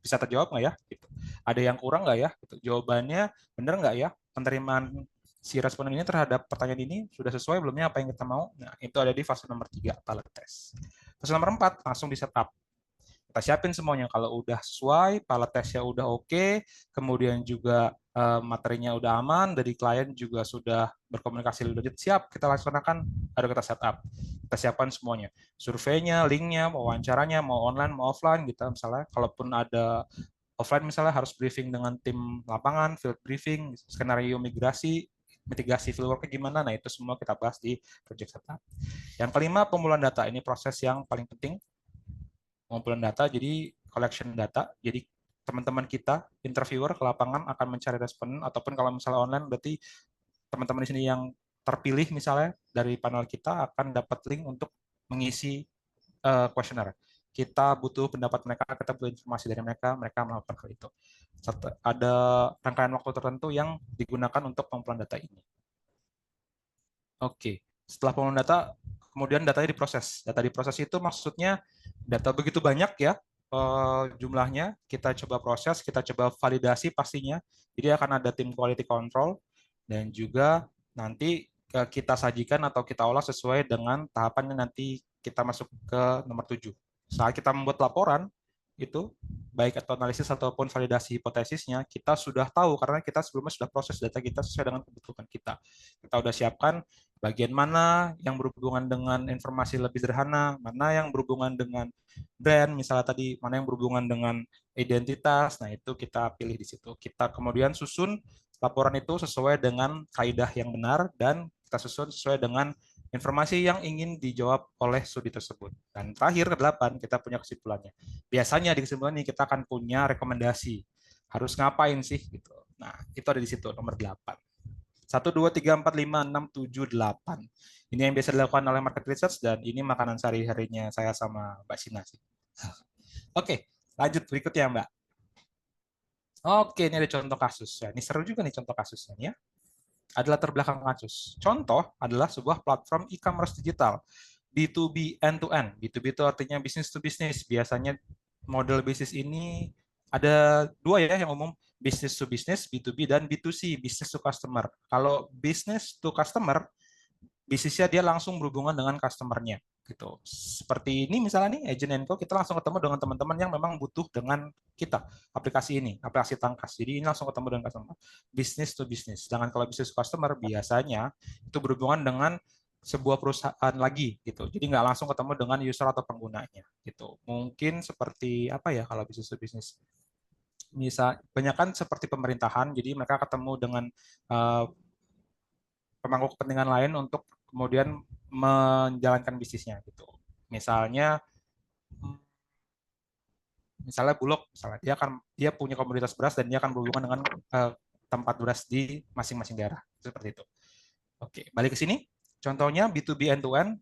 bisa terjawab nggak ya? Gitu. Ada yang kurang nggak ya? Gitu. Jawabannya benar nggak ya? Penerimaan si responden ini terhadap pertanyaan ini sudah sesuai belumnya apa yang kita mau? Nah, itu ada di fase nomor 3, pilot test. Fase nomor 4, langsung di setup. Kita siapin semuanya. Kalau udah sesuai, pilot testnya udah oke, kemudian juga materinya udah aman, dari klien juga sudah berkomunikasi lebih siap, kita laksanakan, baru kita setup. Kita siapkan semuanya. Surveinya, linknya, mau wawancaranya, mau online, mau offline, gitu. Misalnya, kalaupun ada offline misalnya harus briefing dengan tim lapangan, field briefing, skenario migrasi, mitigasi fieldwork-nya gimana. Nah, itu semua kita bahas di project setup. Yang kelima, pengumpulan data. Ini proses yang paling penting. Pengumpulan data, jadi collection data. Jadi teman-teman kita, interviewer ke lapangan akan mencari responden, ataupun kalau misalnya online, berarti teman-teman di sini yang terpilih misalnya dari panel kita akan dapat link untuk mengisi kuesioner. Kita butuh pendapat mereka, kita butuh informasi dari mereka, mereka melakukan hal itu. Ada rangkaian waktu tertentu yang digunakan untuk pengumpulan data ini. Oke, setelah pengumpulan data, kemudian datanya diproses. Data diproses itu maksudnya data begitu banyak ya, jumlahnya, kita coba proses, kita coba validasi pastinya. Jadi akan ada tim quality control, dan juga nanti kita sajikan atau kita olah sesuai dengan tahapan yang nanti kita masuk ke nomor 7. Saat kita membuat laporan, itu baik atau analisis ataupun validasi hipotesisnya, kita sudah tahu karena kita sebelumnya sudah proses data kita sesuai dengan kebutuhan kita. Kita sudah siapkan bagian mana yang berhubungan dengan informasi lebih sederhana, mana yang berhubungan dengan brand, misalnya tadi, mana yang berhubungan dengan identitas. Nah, itu kita pilih di situ. Kita kemudian susun laporan itu sesuai dengan kaidah yang benar, dan kita susun sesuai dengan informasi yang ingin dijawab oleh studi tersebut. Dan terakhir, ke-8, kita punya kesimpulannya. Biasanya di kesimpulan ini kita akan punya rekomendasi. Harus ngapain sih? Gitu. Nah, itu ada di situ, nomor 8. 1, 2, 3, 4, 5, 6, 7, 8. Ini yang biasa dilakukan oleh market research, dan ini makanan sehari-harinya saya sama Mbak Sina sih. Oke, lanjut berikutnya Mbak. Oke, ini ada contoh kasus. Ya, ini seru juga nih contoh kasusnya ya. Adalah terbelakang kasus. Contoh adalah sebuah platform e-commerce digital. B2B end-to-end. B2B itu artinya business to business. Biasanya model bisnis ini ada dua ya yang umum, business to business, B2B, dan B2C, business to customer. Kalau business to customer, bisnisnya dia langsung berhubungan dengan customer-nya. Gitu. Seperti ini misalnya nih, Agent & Co, kita langsung ketemu dengan teman-teman yang memang butuh dengan kita, aplikasi ini, aplikasi Tangkas. Jadi ini langsung ketemu dengan customer. Business to business. Sedangkan kalau business to customer, biasanya itu berhubungan dengan sebuah perusahaan lagi gitu. Jadi nggak langsung ketemu dengan user atau penggunanya gitu. Mungkin seperti apa ya kalau business to business? Misal banyak kan seperti pemerintahan, jadi mereka ketemu dengan pemangku kepentingan lain untuk kemudian menjalankan bisnisnya gitu. Misalnya Bulog, misalnya dia punya komoditas beras dan dia akan berhubungan dengan tempat beras di masing-masing daerah seperti itu. Oke, balik ke sini. Contohnya B2B end-to-end,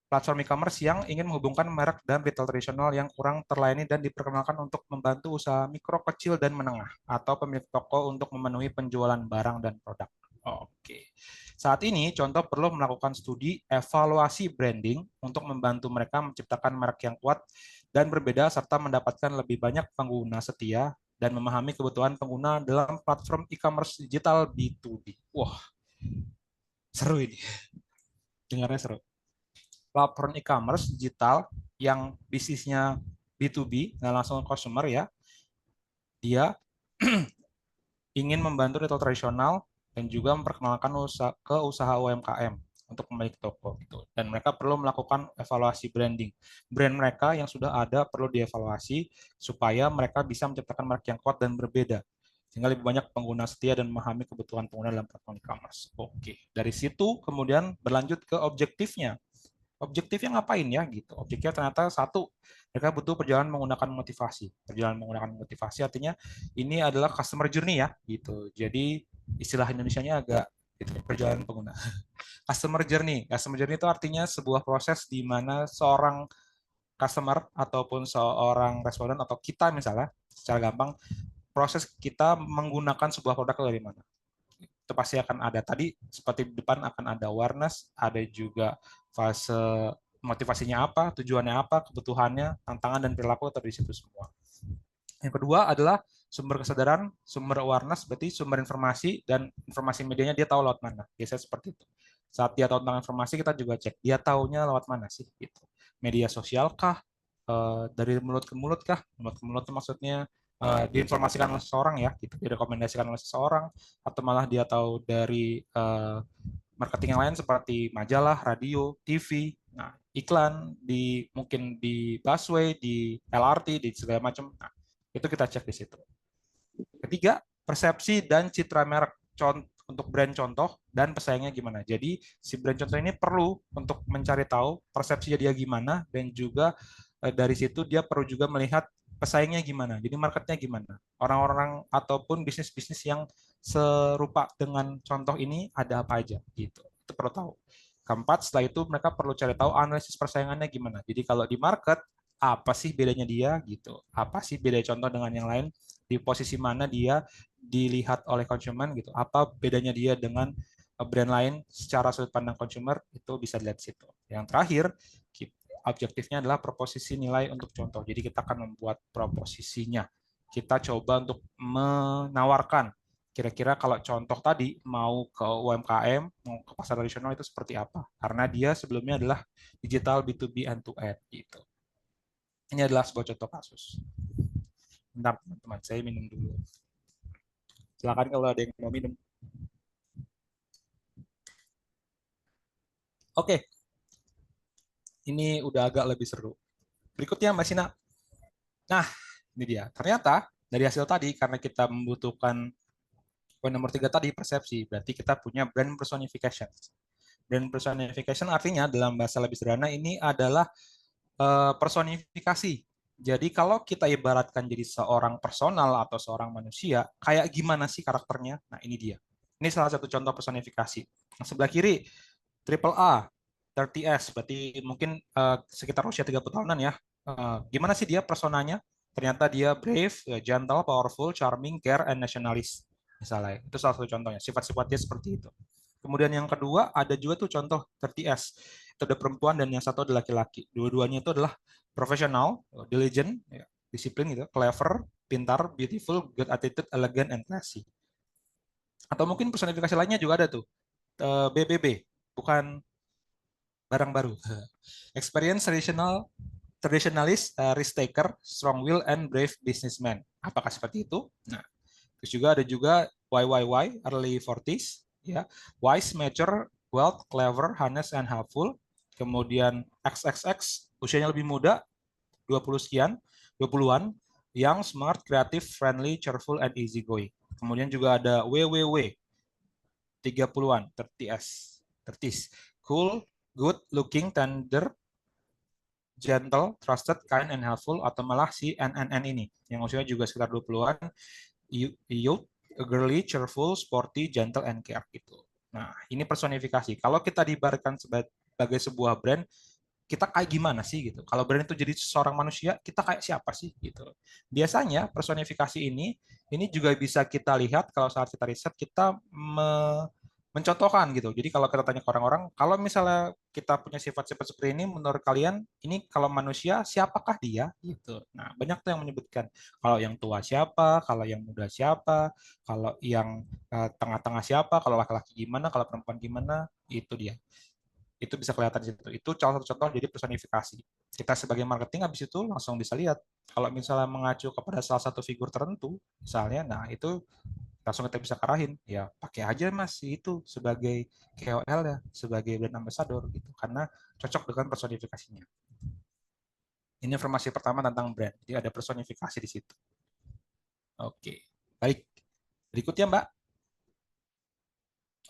platform e-commerce yang ingin menghubungkan merek dan retail tradisional yang kurang terlayani dan diperkenalkan untuk membantu usaha mikro, kecil, dan menengah, atau pemilik toko untuk memenuhi penjualan barang dan produk. Oke. Saat ini, contoh perlu melakukan studi evaluasi branding untuk membantu mereka menciptakan merek yang kuat dan berbeda, serta mendapatkan lebih banyak pengguna setia dan memahami kebutuhan pengguna dalam platform e-commerce digital B2B. Wah, seru ini. Dengarnya seru. Platform e-commerce digital yang bisnisnya B2B, nggak langsung consumer ya, dia ingin membantu retail tradisional dan juga memperkenalkan ke usaha UMKM untuk pemilik toko gitu. Dan mereka perlu melakukan evaluasi branding. Brand mereka yang sudah ada perlu dievaluasi supaya mereka bisa menciptakan merek yang kuat dan berbeda, sehingga lebih banyak pengguna setia dan memahami kebutuhan pengguna dalam platform e-commerce. Oke, dari situ kemudian berlanjut ke objektifnya. Objektifnya ngapain ya gitu. Objektifnya ternyata satu, mereka butuh perjalanan menggunakan motivasi. Perjalanan menggunakan motivasi artinya ini adalah customer journey ya gitu. Jadi istilah Indonesianya agak itu, perjalanan pengguna. Customer journey. Customer journey itu artinya sebuah proses di mana seorang customer ataupun seorang responden atau kita misalnya secara gampang, proses kita menggunakan sebuah produk dari mana. Itu pasti akan ada tadi seperti di depan akan ada awareness, ada juga fase motivasinya apa, tujuannya apa, kebutuhannya, tantangan dan perilaku terdi situ semua. Yang kedua adalah sumber kesadaran, sumber awareness, berarti sumber informasi dan informasi medianya dia tahu lewat mana. Biasanya seperti itu. Saat dia tahu tentang informasi, kita juga cek dia taunya lewat mana sih gitu. Media sosial kah? Dari mulut ke mulut kah? Mulut ke mulut itu maksudnya diinformasikan oleh seseorang ya, gitu, direkomendasikan oleh seseorang, atau malah dia tahu dari marketing yang lain seperti majalah, radio, TV, nah, iklan mungkin di busway, di LRT, di segala macam. Nah, itu kita cek di situ. Ketiga, persepsi dan citra merek. untuk brand contoh dan pesaingnya gimana. Jadi si brand contoh ini perlu untuk mencari tahu persepsi dia gimana, dan juga dari situ dia perlu juga melihat pesaingnya gimana, jadi marketnya gimana. Orang-orang ataupun bisnis-bisnis yang serupa dengan contoh ini ada apa aja gitu. Itu perlu tahu. Keempat, setelah itu mereka perlu cari tahu analisis persaingannya gimana. Jadi kalau di market, apa sih bedanya dia gitu? Apa sih beda contoh dengan yang lain? Di posisi mana dia dilihat oleh konsumen gitu? Apa bedanya dia dengan brand lain secara sudut pandang consumer? Itu bisa dilihat di situ. Yang terakhir, objektifnya adalah proposisi nilai untuk contoh. Jadi kita akan membuat proposisinya. Kita coba untuk menawarkan kira-kira kalau contoh tadi mau ke UMKM, mau ke pasar tradisional itu seperti apa? Karena dia sebelumnya adalah digital B2B end to end gitu. Ini adalah sebuah contoh kasus. Bentar teman-teman, saya minum dulu. Silakan kalau ada yang mau minum. Oke. Ini udah agak lebih seru. Berikutnya Mbak Sina. Nah, ini dia. Ternyata dari hasil tadi, karena kita membutuhkan poin nomor 3 tadi, persepsi, berarti kita punya brand personification. Brand personification artinya dalam bahasa lebih sederhana ini adalah personifikasi. Jadi kalau kita ibaratkan jadi seorang personal atau seorang manusia, kayak gimana sih karakternya? Nah ini dia. Ini salah satu contoh personifikasi. Yang sebelah kiri, triple A, 30S, berarti mungkin sekitar usia 30 tahunan ya. Gimana sih dia personanya? Ternyata dia brave, gentle, powerful, charming, care, and nationalist. Misalnya, itu salah satu contohnya. Sifat-sifat dia seperti itu. Kemudian yang kedua, ada juga tuh contoh 30S. Itu ada perempuan dan yang satu ada laki-laki. Dua-duanya itu adalah profesional, diligent, ya, disiplin gitu, clever, pintar, beautiful, good attitude, elegant, and classy. Atau mungkin personifikasi lainnya juga ada tuh. BBB, bukan barang baru. Experience traditionalist, risk taker, strong will, and brave businessman. Apakah seperti itu? Nah, terus juga ada juga YYY, early 40s, ya, wise, mature, wealth, clever, honest, and helpful. Kemudian XXX, usianya lebih muda, 20 sekian, 20-an, young, smart, creative, friendly, cheerful, and easygoing. Kemudian juga ada WWW, 30-an, 30s, cool, good, looking, tender, gentle, trusted, kind, and helpful, atau malah si NNN ini, yang usianya juga sekitar 20-an, youth, girly, cheerful, sporty, gentle, and care gitu. Nah, ini personifikasi. Kalau kita diibaratkan sebagai sebuah brand, kita kayak gimana sih gitu. Kalau brand itu jadi seorang manusia, kita kayak siapa sih gitu. Biasanya personifikasi ini juga bisa kita lihat kalau saat kita riset, kita mencontohkan gitu. Jadi kalau kita tanya ke orang-orang, kalau misalnya kita punya sifat-sifat seperti ini, menurut kalian ini kalau manusia siapakah dia gitu. Nah, banyak tuh yang menyebutkan kalau yang tua siapa, kalau yang muda siapa, kalau yang tengah-tengah siapa, kalau laki-laki gimana, kalau perempuan gimana, itu dia. Itu bisa kelihatan di situ. Itu salah satu contoh jadi personifikasi. Kita sebagai marketing habis itu langsung bisa lihat. Kalau misalnya mengacu kepada salah satu figur tertentu, misalnya, nah itu langsung kita bisa karahin. Ya pakai aja mas itu sebagai KOL ya, sebagai brand ambassador gitu. Karena cocok dengan personifikasinya. Ini informasi pertama tentang brand. Jadi ada personifikasi di situ. Oke, baik. Berikutnya Mbak.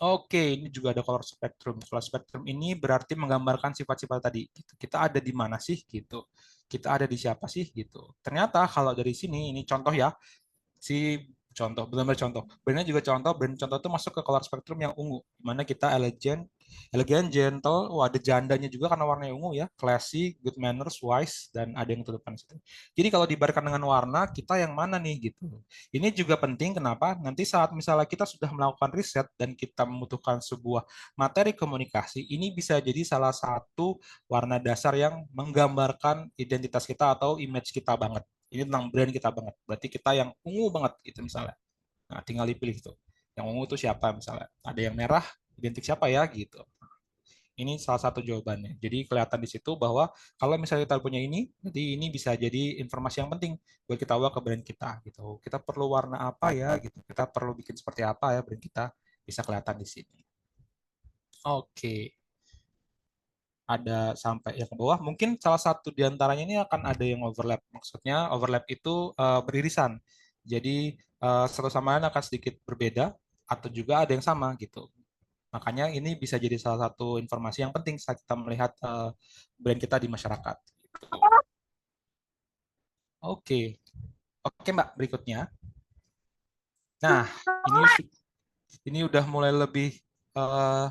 Oke, ini juga ada color spectrum. Color spectrum ini berarti menggambarkan sifat-sifat tadi. Gitu. Kita ada di mana sih gitu. Kita ada di siapa sih gitu. Ternyata kalau dari sini ini contoh ya. Si contoh, benar-benar contoh. Brandnya juga contoh, brand contoh itu masuk ke color spectrum yang ungu. Dimana kita elegan, gentle, ada jandanya juga karena warnanya ungu ya, classy, good manners, wise, dan ada yang terdepan situ. Jadi kalau dibarkan dengan warna, kita yang mana nih gitu. Ini juga penting kenapa? Nanti saat misalnya kita sudah melakukan riset dan kita membutuhkan sebuah materi komunikasi, ini bisa jadi salah satu warna dasar yang menggambarkan identitas kita atau image kita banget. Ini tentang brand kita banget. Berarti kita yang ungu banget gitu misalnya. Nah, tinggal dipilih tuh. Yang ungu itu siapa misalnya. Ada yang merah, identik siapa ya gitu. Ini salah satu jawabannya. Jadi kelihatan di situ bahwa kalau misalnya kita punya ini, jadi ini bisa jadi informasi yang penting buat kita bawa ke brand kita gitu. Kita perlu warna apa ya gitu. Kita perlu bikin seperti apa ya brand kita, bisa kelihatan di sini. Oke. Ada sampai yang ke bawah, mungkin salah satu di antaranya ini akan ada yang overlap. Maksudnya overlap itu beririsan. Jadi satu sama lain akan sedikit berbeda atau juga ada yang sama gitu. Makanya ini bisa jadi salah satu informasi yang penting saat kita melihat brand kita di masyarakat. Gitu. Oke, oke Mbak, berikutnya. Nah, ini udah mulai lebih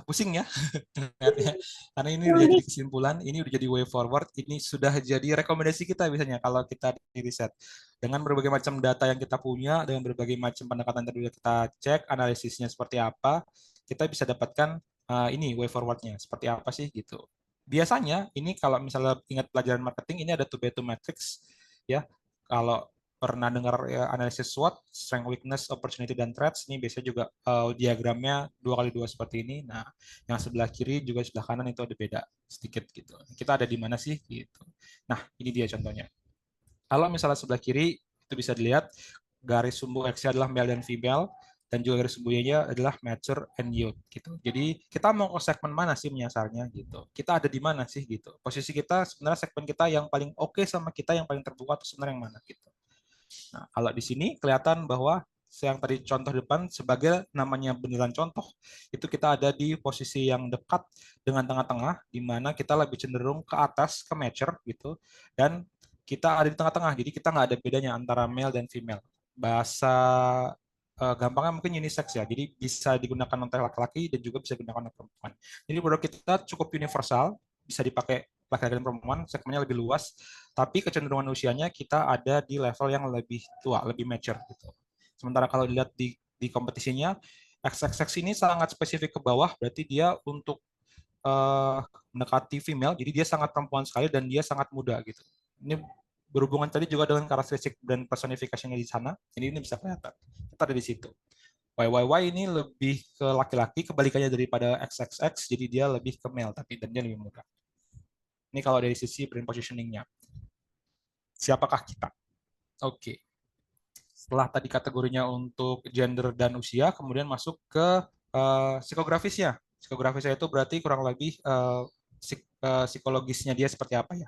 pusing ya, karena ini udah jadi kesimpulan, ini udah jadi way forward, ini sudah jadi rekomendasi kita biasanya kalau kita di riset. Dengan berbagai macam data yang kita punya, dengan berbagai macam pendekatan tadi udah kita cek, analisisnya seperti apa, kita bisa dapatkan ini way forwardnya seperti apa sih gitu. Biasanya ini kalau misalnya ingat pelajaran marketing, ini ada 2B2 matrix ya. Kalau pernah dengar ya, analisis SWOT, strength, weakness, opportunity, dan threats, ini biasanya juga diagramnya 2x2 seperti ini. Nah, yang sebelah kiri juga sebelah kanan itu ada beda sedikit gitu. Kita ada di mana sih gitu. Nah, ini dia contohnya. Kalau misalnya sebelah kiri itu bisa dilihat garis sumbu X-nya adalah male dan female, dan juga garis sumbu Y-nya adalah mature and youth gitu. Jadi kita mau ke segmen mana sih menyasarnya gitu. Kita ada di mana sih gitu. Posisi kita sebenarnya segmen kita yang paling oke sama kita yang paling terbuka itu sebenarnya yang mana gitu. Nah, kalau di sini kelihatan bahwa yang tadi contoh depan sebagai namanya beneran contoh, itu kita ada di posisi yang dekat dengan tengah-tengah, di mana kita lebih cenderung ke atas, ke mature gitu, dan kita ada di tengah-tengah, jadi kita nggak ada bedanya antara male dan female. Bahasa gampangnya mungkin unisex ya, jadi bisa digunakan untuk laki-laki dan juga bisa digunakan untuk perempuan. Jadi produk kita cukup universal, bisa dipakai laki-laki dan perempuan, segmennya lebih luas, tapi kecenderungan usianya kita ada di level yang lebih tua, lebih mature gitu. Sementara kalau dilihat di kompetisinya, XXX ini sangat spesifik ke bawah, berarti dia untuk mendekati female, jadi dia sangat perempuan sekali dan dia sangat muda gitu. Ini berhubungan tadi juga dengan karakteristik dan personifikasinya di sana, jadi ini bisa kelihatan. Kita ada di situ. YYY ini lebih ke laki-laki, kebalikannya daripada XXX, jadi dia lebih ke male, tapi dan dia lebih muda. Ini kalau dari sisi brand positioning-nya. Siapakah kita? Oke. Setelah tadi kategorinya untuk gender dan usia, kemudian masuk ke psikografisnya. Psikografisnya itu berarti kurang lebih psikologisnya dia seperti apa ya.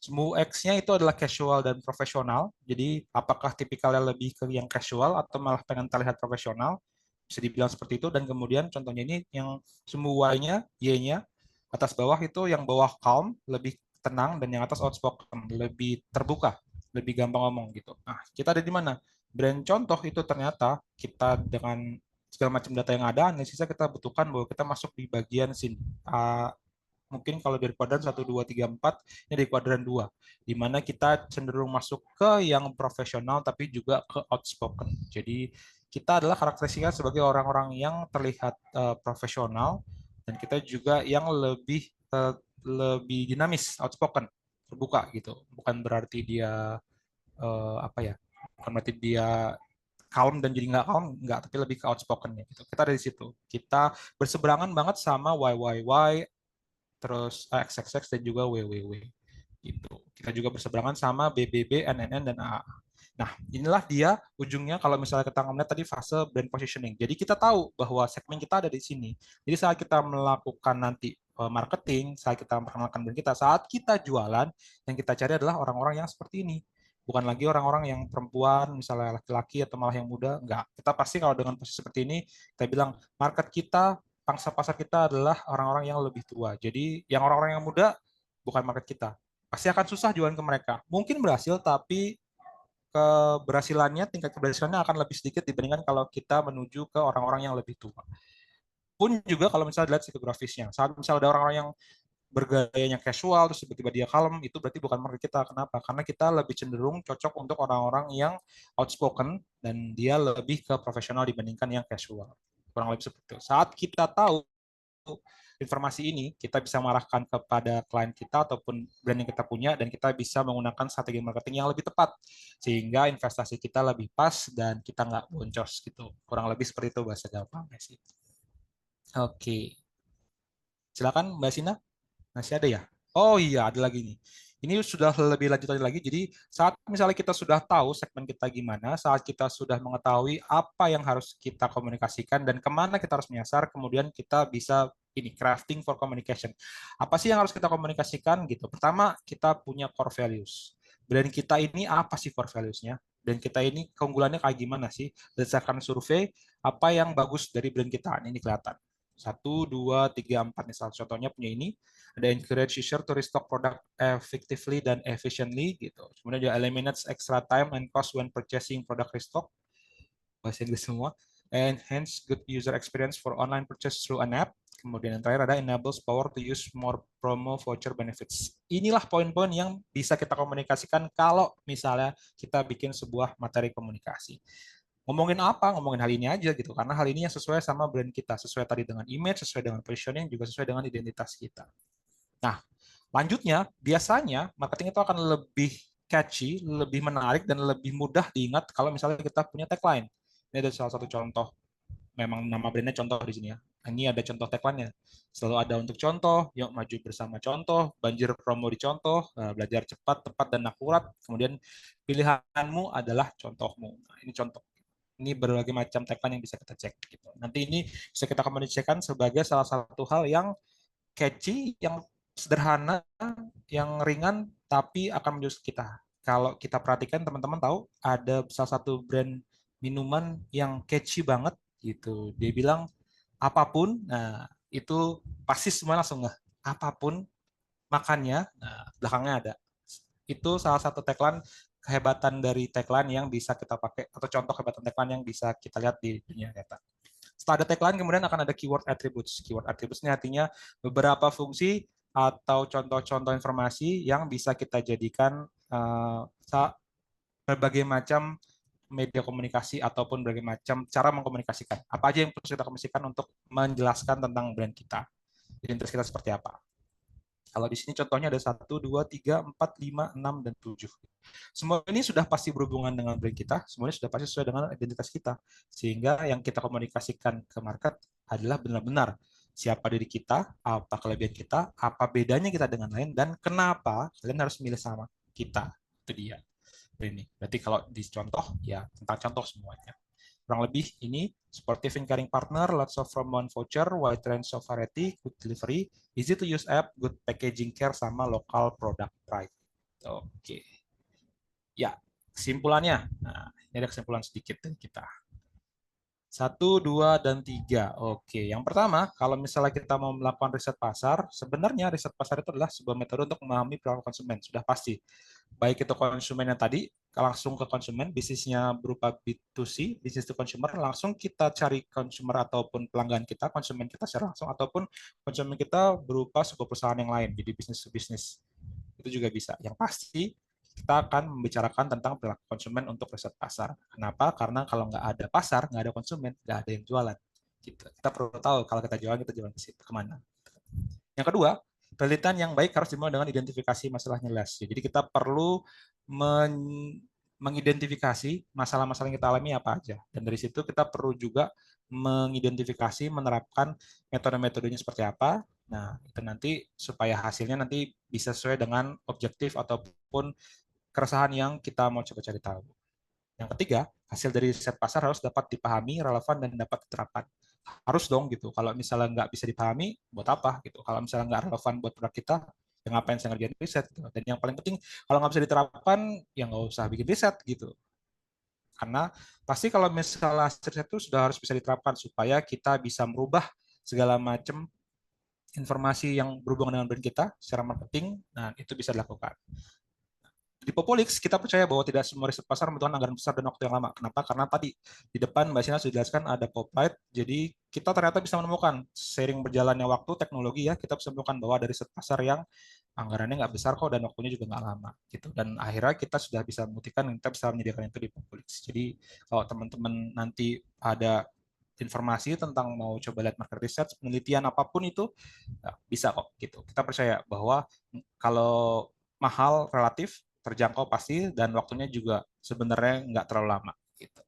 Sumbu X-nya itu adalah casual dan profesional. Jadi apakah tipikalnya lebih ke yang casual atau malah pengen terlihat profesional? Bisa dibilang seperti itu. Dan kemudian contohnya ini yang sumbu Y-nya, Y-nya, atas bawah itu yang bawah calm, lebih tenang, dan yang atas outspoken, lebih terbuka, lebih gampang ngomong gitu. Nah, kita ada di mana? Brand contoh itu ternyata kita dengan segala macam data yang ada, analisisnya kita butuhkan bahwa kita masuk di bagian sini. Mungkin kalau dari kuadran 1, 2, 3, 4, ini dari kuadran 2, di mana kita cenderung masuk ke yang profesional tapi juga ke outspoken. Jadi kita adalah karakteristiknya sebagai orang-orang yang terlihat profesional, dan kita juga yang lebih dinamis, outspoken, terbuka gitu. Bukan berarti dia apa ya? Bukan berarti dia calm dan jadi nggak calm, nggak, tapi lebih ke outspoken ya gitu. Kita dari situ. Kita berseberangan banget sama YYY, terus XXX dan juga WWW gitu. Kita juga berseberangan sama BBB, NNN, dan AA. Nah, inilah dia ujungnya kalau misalnya kita ngeliat tadi fase brand positioning. Jadi kita tahu bahwa segmen kita ada di sini. Jadi saat kita melakukan nanti marketing, saat kita memperkenalkan brand kita, saat kita jualan, yang kita cari adalah orang-orang yang seperti ini. Bukan lagi orang-orang yang perempuan, misalnya laki-laki atau malah yang muda. Enggak. Kita pasti kalau dengan posisi seperti ini, kita bilang market kita, pangsa pasar kita adalah orang-orang yang lebih tua. Jadi yang orang-orang yang muda bukan market kita. Pasti akan susah jualan ke mereka. Mungkin berhasil, tapi tingkat keberhasilannya akan lebih sedikit dibandingkan kalau kita menuju ke orang-orang yang lebih tua. Pun juga kalau misalnya dilihat psikografisnya, saat misalnya ada orang-orang yang bergayanya casual, terus tiba-tiba dia kalem, itu berarti bukan market kita. Kenapa? Karena kita lebih cenderung cocok untuk orang-orang yang outspoken, dan dia lebih ke profesional dibandingkan yang casual. Kurang lebih seperti itu. Saat kita tahu informasi ini, kita bisa mengarahkan kepada klien kita ataupun brand yang kita punya, dan kita bisa menggunakan strategi marketing yang lebih tepat sehingga investasi kita lebih pas dan kita nggak boncos gitu. Kurang lebih seperti itu bahasa gampangnya sih. Oke, silakan Mbak Sina. Masih ada ya? Oh iya, ada lagi nih. Ini sudah lebih lanjut lagi. Jadi saat misalnya kita sudah tahu segmen kita gimana, saat kita sudah mengetahui apa yang harus kita komunikasikan dan kemana kita harus menyasar, kemudian kita bisa ini crafting for communication. Apa sih yang harus kita komunikasikan gitu? Pertama, kita punya core values. Brand kita ini apa sih core values-nya? brand kita ini keunggulannya kayak gimana sih? Berdasarkan survei, apa yang bagus dari brand kita? Ini kelihatan. 1, 2, 3, 4. Misal contohnya punya ini, ada encourage user to restock product effectively dan efficiently gitu. Kemudian juga eliminates extra time and cost when purchasing product restock, bahasa Inggris semua. And hence good user experience for online purchase through an app. Kemudian yang terakhir ada enables power to use more promo voucher benefits. Inilah poin-poin yang bisa kita komunikasikan kalau misalnya kita bikin sebuah materi komunikasi. Ngomongin apa? Ngomongin hal ini aja gitu. Karena hal ini yang sesuai sama brand kita. Sesuai tadi dengan image, sesuai dengan positioning, juga sesuai dengan identitas kita. Nah, lanjutnya, biasanya marketing itu akan lebih catchy, lebih menarik, dan lebih mudah diingat kalau misalnya kita punya tagline. Ini ada salah satu contoh, memang nama brandnya contoh di sini ya. Ini ada contoh tagline-nya. Selalu ada untuk contoh, yuk maju bersama contoh, banjir promo di contoh, belajar cepat, tepat, dan akurat. Kemudian pilihanmu adalah contohmu. Nah, ini contoh. Ini berbagai macam tagline yang bisa kita cek. Gitu. Nanti ini bisa kita komunikasikan sebagai salah satu hal yang catchy, yang sederhana, yang ringan, tapi akan menjurus kita. Kalau kita perhatikan, teman-teman tahu ada salah satu brand minuman yang catchy banget gitu. Dia bilang apapun, nah itu pasti semua langsung nggak. Apapun makannya, nah belakangnya ada. Itu salah satu tagline kehebatan dari tagline yang bisa kita pakai, atau contoh kehebatan tagline yang bisa kita lihat di dunia nyata. Setelah ada tagline, kemudian akan ada keyword attributes. Keyword attributes ini artinya beberapa fungsi atau contoh-contoh informasi yang bisa kita jadikan berbagai macam media komunikasi ataupun berbagai macam cara mengkomunikasikan. Apa aja yang perlu kita komunikasikan untuk menjelaskan tentang brand kita. Identitas kita seperti apa. Kalau di sini contohnya ada 1, 2, 3, 4, 5, 6, dan 7. Semua ini sudah pasti berhubungan dengan brand kita, semuanya sudah pasti sesuai dengan identitas kita. Sehingga yang kita komunikasikan ke market adalah benar-benar siapa diri kita, apa kelebihan kita, apa bedanya kita dengan lain, dan kenapa kalian harus milih sama kita. Itu dia. Ini. Berarti kalau di contoh, ya tentang contoh semuanya. Kurang lebih ini supportive and caring partner, lots of from one voucher, wide range of variety, good delivery, easy to use app, good packaging care, sama local product pride. Oke. Ya, kesimpulannya. Nah, ini ada kesimpulan sedikit dari kita. 1, 2, dan 3. Oke, yang pertama, kalau misalnya kita mau melakukan riset pasar, sebenarnya riset pasar itu adalah sebuah metode untuk memahami perilaku konsumen, sudah pasti. Baik itu konsumen yang tadi, langsung ke konsumen, bisnisnya berupa B2C, business to consumer, langsung kita cari consumer ataupun pelanggan kita, konsumen kita secara langsung, ataupun konsumen kita berupa sebuah perusahaan yang lain, jadi bisnis to bisnis. Itu juga bisa. Yang pasti, kita akan membicarakan tentang perilaku konsumen untuk riset pasar. Kenapa? Karena kalau nggak ada pasar, nggak ada konsumen, nggak ada yang jualan. Gitu. Kita perlu tahu kalau kita jualan ke situ, kemana. Yang kedua, penelitian yang baik harus dimulai dengan identifikasi masalahnya jelas. Jadi kita perlu mengidentifikasi masalah-masalah yang kita alami apa aja. Dan dari situ kita perlu juga mengidentifikasi, menerapkan metode-metodenya seperti apa. Nah, itu nanti supaya hasilnya nanti bisa sesuai dengan objektif ataupun keresahan yang kita mau coba cari tahu. Yang ketiga, hasil dari riset pasar harus dapat dipahami, relevan, dan dapat diterapkan. Harus dong gitu. Kalau misalnya nggak bisa dipahami, buat apa gitu. Kalau misalnya nggak relevan buat produk kita, ya ngapain saya ngerjain riset gitu. Dan yang paling penting, kalau nggak bisa diterapkan, ya nggak usah bikin riset gitu. Karena pasti kalau misalnya riset itu sudah harus bisa diterapkan supaya kita bisa merubah segala macam informasi yang berhubungan dengan brand kita secara marketing, nah itu bisa dilakukan. Di Populix, kita percaya bahwa tidak semua riset pasar membutuhkan anggaran besar dan waktu yang lama. Kenapa? Karena tadi di depan Mbak Sina sudah jelaskan ada Poplight, jadi kita ternyata bisa menemukan seiring berjalannya waktu teknologi ya, kita bisa menemukan bahwa ada riset pasar yang anggarannya nggak besar kok dan waktunya juga nggak lama gitu. Dan akhirnya kita sudah bisa membuktikan kita bisa menyediakan itu di Populix. Jadi kalau teman-teman nanti ada informasi tentang mau coba lihat market research, penelitian apapun itu ya, bisa kok gitu. Kita percaya bahwa kalau mahal relatif, terjangkau pasti, dan waktunya juga sebenarnya nggak terlalu lama. Gitu.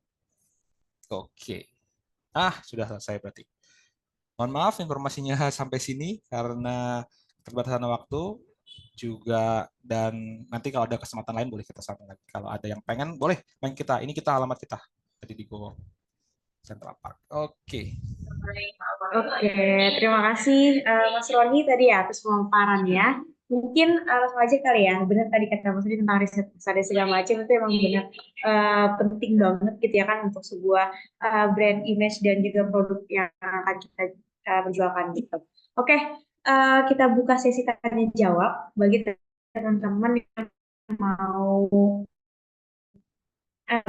Oke. Sudah selesai berarti. Mohon maaf informasinya sampai sini karena keterbatasan waktu juga, dan nanti kalau ada kesempatan lain boleh kita sambung lagi. Kalau ada yang pengen boleh main kita. Ini kita alamat kita tadi di Go Central Park. Oke. Oke, terima kasih Mas Roni tadi ya atas pemaparannya. Mungkin langsung aja kali ya, benar tadi kata Mas Rudi tentang riset dan segala macam itu emang benar penting banget gitu ya kan untuk sebuah brand image dan juga produk yang akan kita perjualkan gitu. Oke, kita buka sesi tanya jawab bagi teman-teman yang mau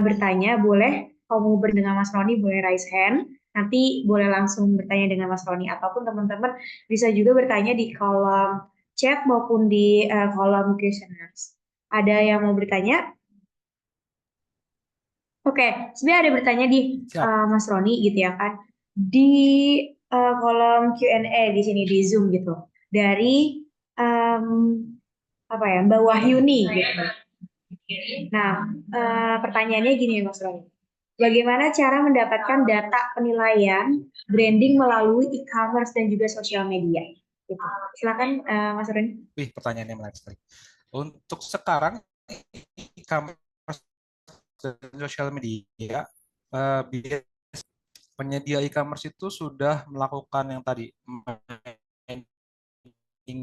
bertanya, boleh kalau mau dengan Mas Roni boleh raise hand. Nanti boleh langsung bertanya dengan Mas Roni ataupun teman-teman bisa juga bertanya di kolom chat maupun di kolom questionnaires. Ada yang mau bertanya? Oke, sebenarnya ada bertanya di Siap. Mas Roni gitu ya kan. Di kolom Q&A di sini di Zoom gitu. Dari em, apa ya, Mbak Wahyuni gitu. Nah, pertanyaannya gini ya Mas Roni. Bagaimana cara mendapatkan data penilaian branding melalui e-commerce dan juga sosial media? Gitu. Silakan Mas Roni. Wih, pertanyaannya menarik sekali. Untuk sekarang e-commerce dan sosial media, penyedia e-commerce itu sudah melakukan yang tadi mining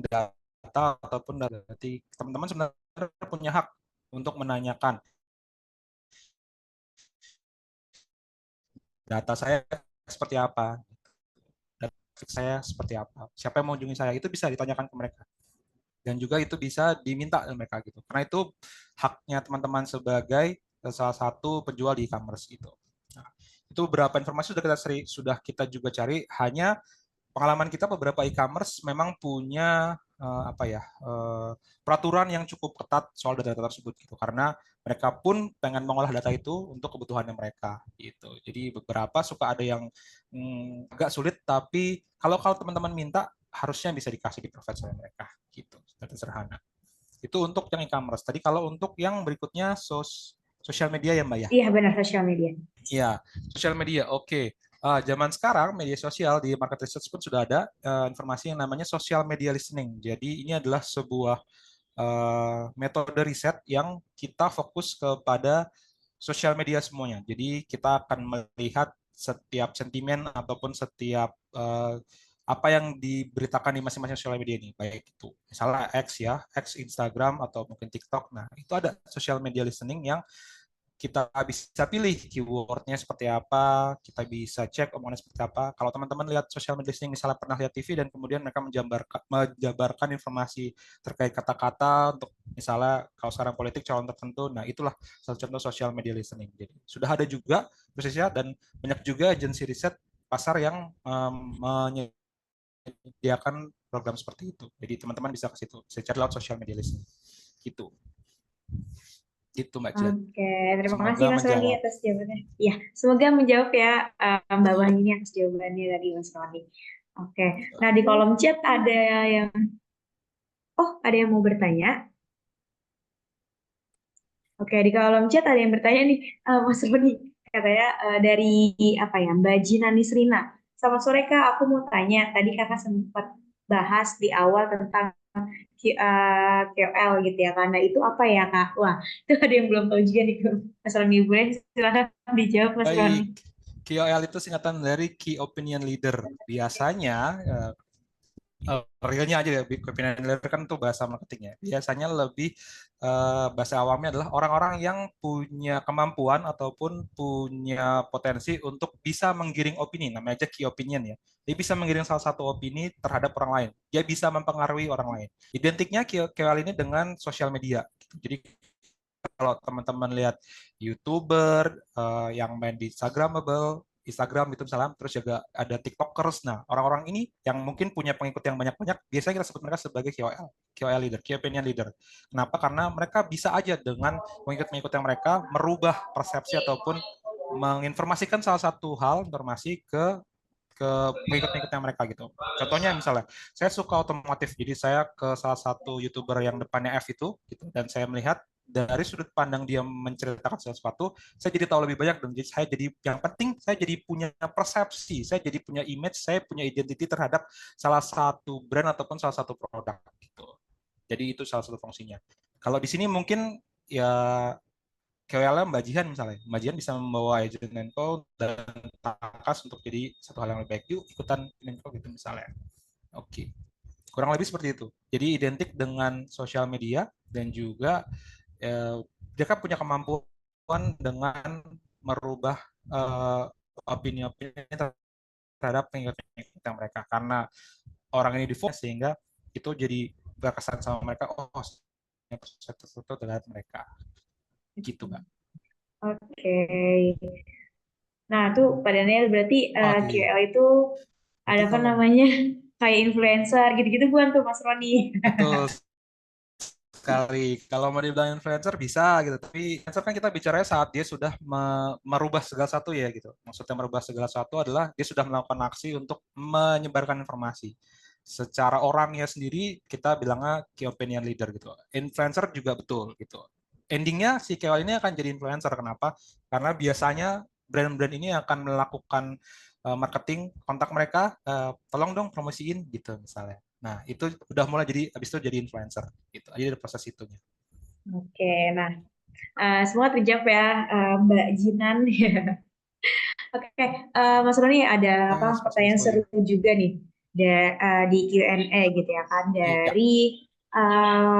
data ataupun dari teman-teman sebenarnya punya hak untuk menanyakan data saya seperti apa, data saya seperti apa, siapa yang mau mengunjungi saya, itu bisa ditanyakan ke mereka. Dan juga itu bisa diminta dari mereka gitu. Karena itu haknya teman-teman sebagai salah satu penjual di e-commerce gitu. Nah, itu beberapa informasi sudah kita juga cari. Hanya pengalaman kita beberapa e-commerce memang punya peraturan yang cukup ketat soal data-data tersebut gitu, karena mereka pun pengen mengolah data itu untuk kebutuhannya mereka gitu. Jadi beberapa suka ada yang agak sulit, tapi kalau teman-teman minta harusnya bisa dikasih di provide oleh mereka gitu. Data sederhana. Itu untuk yang e-commerce. Tadi kalau untuk yang berikutnya sosial media ya Mbak ya. Iya benar, sosial media. Iya, sosial media. Oke. Zaman sekarang media sosial di market research pun sudah ada informasi yang namanya social media listening. Jadi ini adalah sebuah metode riset yang kita fokus kepada sosial media semuanya. Jadi kita akan melihat setiap sentimen ataupun setiap apa yang diberitakan di masing-masing sosial media ini, baik itu misalnya X ya, X Instagram atau mungkin TikTok. Nah, itu ada social media listening yang kita bisa pilih keywordnya seperti apa, kita bisa cek omongannya seperti apa. Kalau teman-teman lihat sosial media listening, misalnya pernah lihat TV dan kemudian mereka menjabarkan informasi terkait kata-kata untuk misalnya kalau sekarang politik calon tertentu, nah itulah satu contoh sosial media listening. Jadi sudah ada juga prosesnya dan banyak juga agensi riset pasar yang menyediakan program seperti itu. Jadi teman-teman bisa ke situ, bisa cari lewat sosial media listening. Gitu. Gitu Mbak Jen. Oke, terima kasih Semoga Mas Roni menjawab. atas jawabannya. Ya, semoga menjawab ya Mbak Wahyuni atas jawabannya tadi Mas Roni. Oke, nah di kolom chat ada yang mau bertanya. Oke, di kolom chat ada yang bertanya nih, Mas Roni, katanya dari apa ya, Mbak Jina Nisrina. Selamat sore Kak, aku mau tanya, tadi Kakak sempat bahas di awal tentang KOL gitu ya, karena itu apa ya Kak? Wah, itu ada yang belum tahu juga nih, Mas Roni. Boleh silakan dijawab Mas Roni. Baik, KOL itu singkatan dari Key Opinion Leader. Biasanya realnya aja ya, opinion leader kan itu bahasa marketingnya. Biasanya lebih bahasa awamnya adalah orang-orang yang punya kemampuan ataupun punya potensi untuk bisa menggiring opini, namanya aja key opinion ya. Dia bisa menggiring salah satu opini terhadap orang lain. Dia bisa mempengaruhi orang lain. Identiknya KOL ini dengan sosial media. Jadi kalau teman-teman lihat YouTuber yang main di Instagram gitu misalnya, terus juga ada TikTokers. Nah, orang-orang ini yang mungkin punya pengikut yang banyak-banyak, biasanya kita sebut mereka sebagai KOL leader, Key Opinion Leader. Kenapa? Karena mereka bisa aja dengan pengikut-pengikut yang mereka merubah persepsi ataupun menginformasikan salah satu hal informasi ke pengikut-pengikutnya mereka gitu. Contohnya misalnya, saya suka otomotif, jadi saya ke salah satu YouTuber yang depannya F itu, gitu, dan saya melihat dari sudut pandang dia menceritakan sesuatu, saya jadi tahu lebih banyak dan saya jadi yang penting saya jadi punya persepsi, saya jadi punya image, saya punya identity terhadap salah satu brand ataupun salah satu produk gitu. Jadi itu salah satu fungsinya. Kalau di sini mungkin ya KOL Mbak Jihan misalnya, Mbak Jihan bisa membawa agent Menko dan Takas untuk jadi satu hal yang lebih baik. Yuk ikutan Menko gitu misalnya. Oke. Kurang lebih seperti itu. Jadi identik dengan sosial media dan juga mereka punya kemampuan dengan merubah opini-opini terhadap pengikut mereka karena orang ini difokus sehingga itu jadi berkesan sama mereka. Oh, sesuatu terhadap mereka gitu, Mbak. Oke. Nah, itu Pak Daniel berarti Oke, QL itu ada berarti apa kalau namanya kayak influencer gitu-gitu bukan tuh Mas Roni? betul sekali. Kalau mau dibilang influencer bisa gitu, tapi influencer kan kita bicaranya saat dia sudah merubah segala sesuatu ya gitu. Maksudnya merubah segala sesuatu adalah dia sudah melakukan aksi untuk menyebarkan informasi. Secara orangnya sendiri kita bilangnya key opinion leader gitu. Influencer juga betul gitu. Endingnya si KOL ini akan jadi influencer. Kenapa? Karena biasanya brand-brand ini akan melakukan marketing kontak mereka, tolong dong promosiin gitu misalnya. Nah, itu udah mulai jadi habis itu jadi influencer gitu. Jadi ada proses itunya. Oke, nah semua terjawab ya Mbak Jinan. Oke, Mas Roni ada apa pertanyaan Oh seru iya. juga nih di Q&A gitu ya kan Iya. dari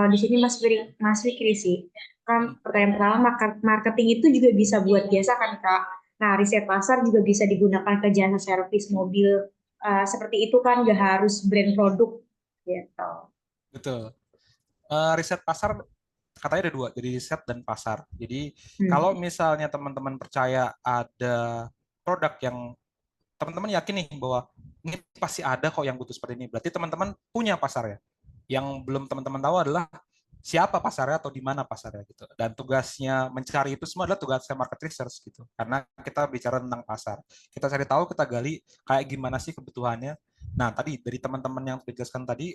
di sini Mas Fikri sih. Kan pertanyaan pertama marketing itu juga bisa buat biasa kan Kak. Nah, riset pasar juga bisa digunakan ke jasa servis mobil seperti itu kan gak harus brand produk gitu. Betul. Riset pasar katanya ada dua, jadi riset dan pasar. Jadi kalau Hmm. misalnya teman-teman percaya ada produk yang teman-teman yakin nih bahwa ini pasti ada kok yang butuh seperti ini, berarti teman-teman punya pasarnya. Yang belum teman-teman tahu adalah siapa pasarnya atau di mana pasarnya gitu. Dan tugasnya mencari itu semua adalah tugasnya market research gitu. Karena kita bicara tentang pasar. Kita cari tahu, kita gali kayak gimana sih kebutuhannya. Nah, tadi dari teman-teman yang dijelaskan tadi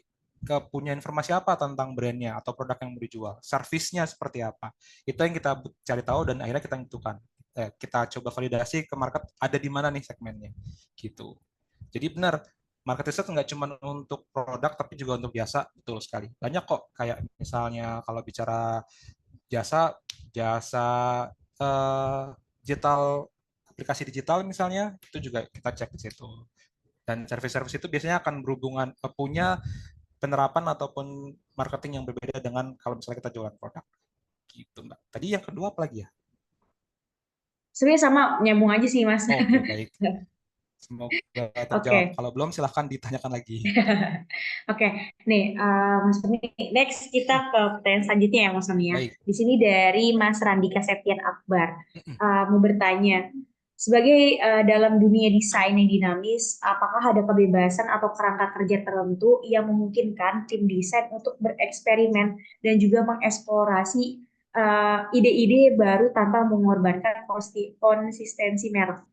punya informasi apa tentang brandnya atau produk yang mau dijual, servisnya seperti apa. Itu yang kita cari tahu dan akhirnya kita tentukan. Kita coba validasi ke market ada di mana nih segmennya gitu. Jadi benar, market research nggak cuma untuk produk tapi juga untuk jasa, betul sekali. Banyak kok kayak misalnya kalau bicara jasa, jasa eh, digital, aplikasi digital misalnya, itu juga kita cek di situ. Dan service-service itu biasanya akan berhubungan punya penerapan ataupun marketing yang berbeda dengan kalau misalnya kita jualan produk. Gitu, Mbak. Tadi yang kedua apa lagi ya? Sebenarnya sama nyambung aja sih Mas. Oke, baik. Semoga terjawab. Oke. Kalau belum silahkan ditanyakan lagi. Oke, nih Mas Roni, next kita ke pertanyaan selanjutnya ya Mas Roni ya. Baik. Di sini dari Mas Randika Septian Akbar mau bertanya, sebagai dalam dunia desain yang dinamis, apakah ada kebebasan atau kerangka kerja tertentu yang memungkinkan tim desain untuk bereksperimen dan juga mengeksplorasi ide-ide baru tanpa mengorbankan konsistensi merek?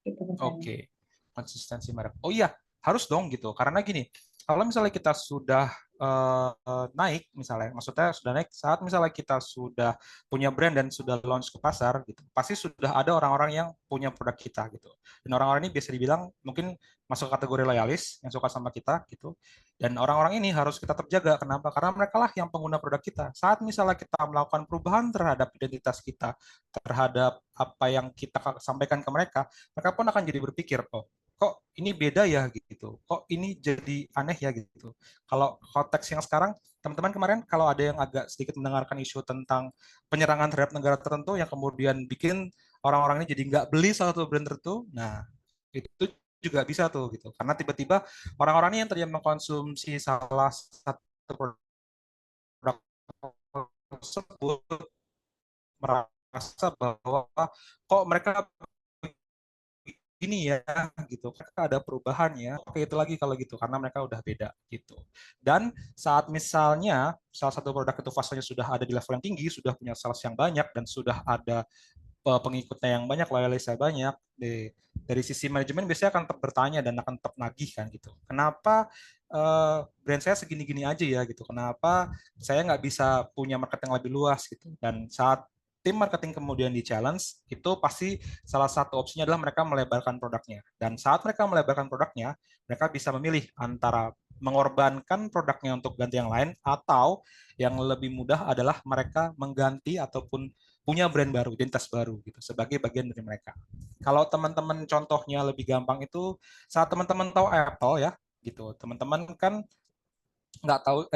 Itu pertanyaan. Oke, konsistensi merek. Oh iya, harus dong gitu. Karena gini, kalau misalnya kita sudah naik, misalnya, maksudnya sudah naik saat misalnya kita sudah punya brand dan sudah launch ke pasar, gitu, pasti sudah ada orang-orang yang punya produk kita, gitu. Dan orang-orang ini biasa dibilang mungkin masuk kategori loyalis, yang suka sama kita, gitu. Dan orang-orang ini harus kita terjaga. Kenapa? Karena mereka lah yang pengguna produk kita. Saat misalnya kita melakukan perubahan terhadap identitas kita, terhadap apa yang kita sampaikan ke mereka, mereka pun akan jadi berpikir, oh, kok ini beda ya gitu, kok ini jadi aneh ya gitu. Kalau konteks yang sekarang, teman-teman kemarin kalau ada yang agak sedikit mendengarkan isu tentang penyerangan terhadap negara tertentu yang kemudian bikin orang-orang ini jadi nggak beli salah satu brand tertentu, nah itu juga bisa tuh gitu, karena tiba-tiba orang-orang ini yang tadi mengkonsumsi salah satu produk tersebut merasa bahwa kok mereka ini ya gitu, mereka ada perubahan ya, oke itu lagi kalau gitu karena mereka udah beda gitu. Dan saat misalnya salah satu produk itu fasenya sudah ada di level yang tinggi, sudah punya sales yang banyak dan sudah ada pengikutnya yang banyak, loyalisnya banyak, dari sisi manajemen biasanya akan tetap bertanya dan akan tetap nagih kan gitu. Kenapa brand saya segini-gini aja ya gitu? Kenapa saya nggak bisa punya market yang lebih luas gitu? Dan saat tim marketing kemudian di challenge, itu pasti salah satu opsinya adalah mereka melebarkan produknya. Dan saat mereka melebarkan produknya, mereka bisa memilih antara mengorbankan produknya untuk ganti yang lain, atau yang lebih mudah adalah mereka mengganti ataupun punya brand baru, identitas baru gitu sebagai bagian dari mereka. Kalau teman-teman contohnya lebih gampang itu saat teman-teman tahu Apple ya gitu. Teman-teman kan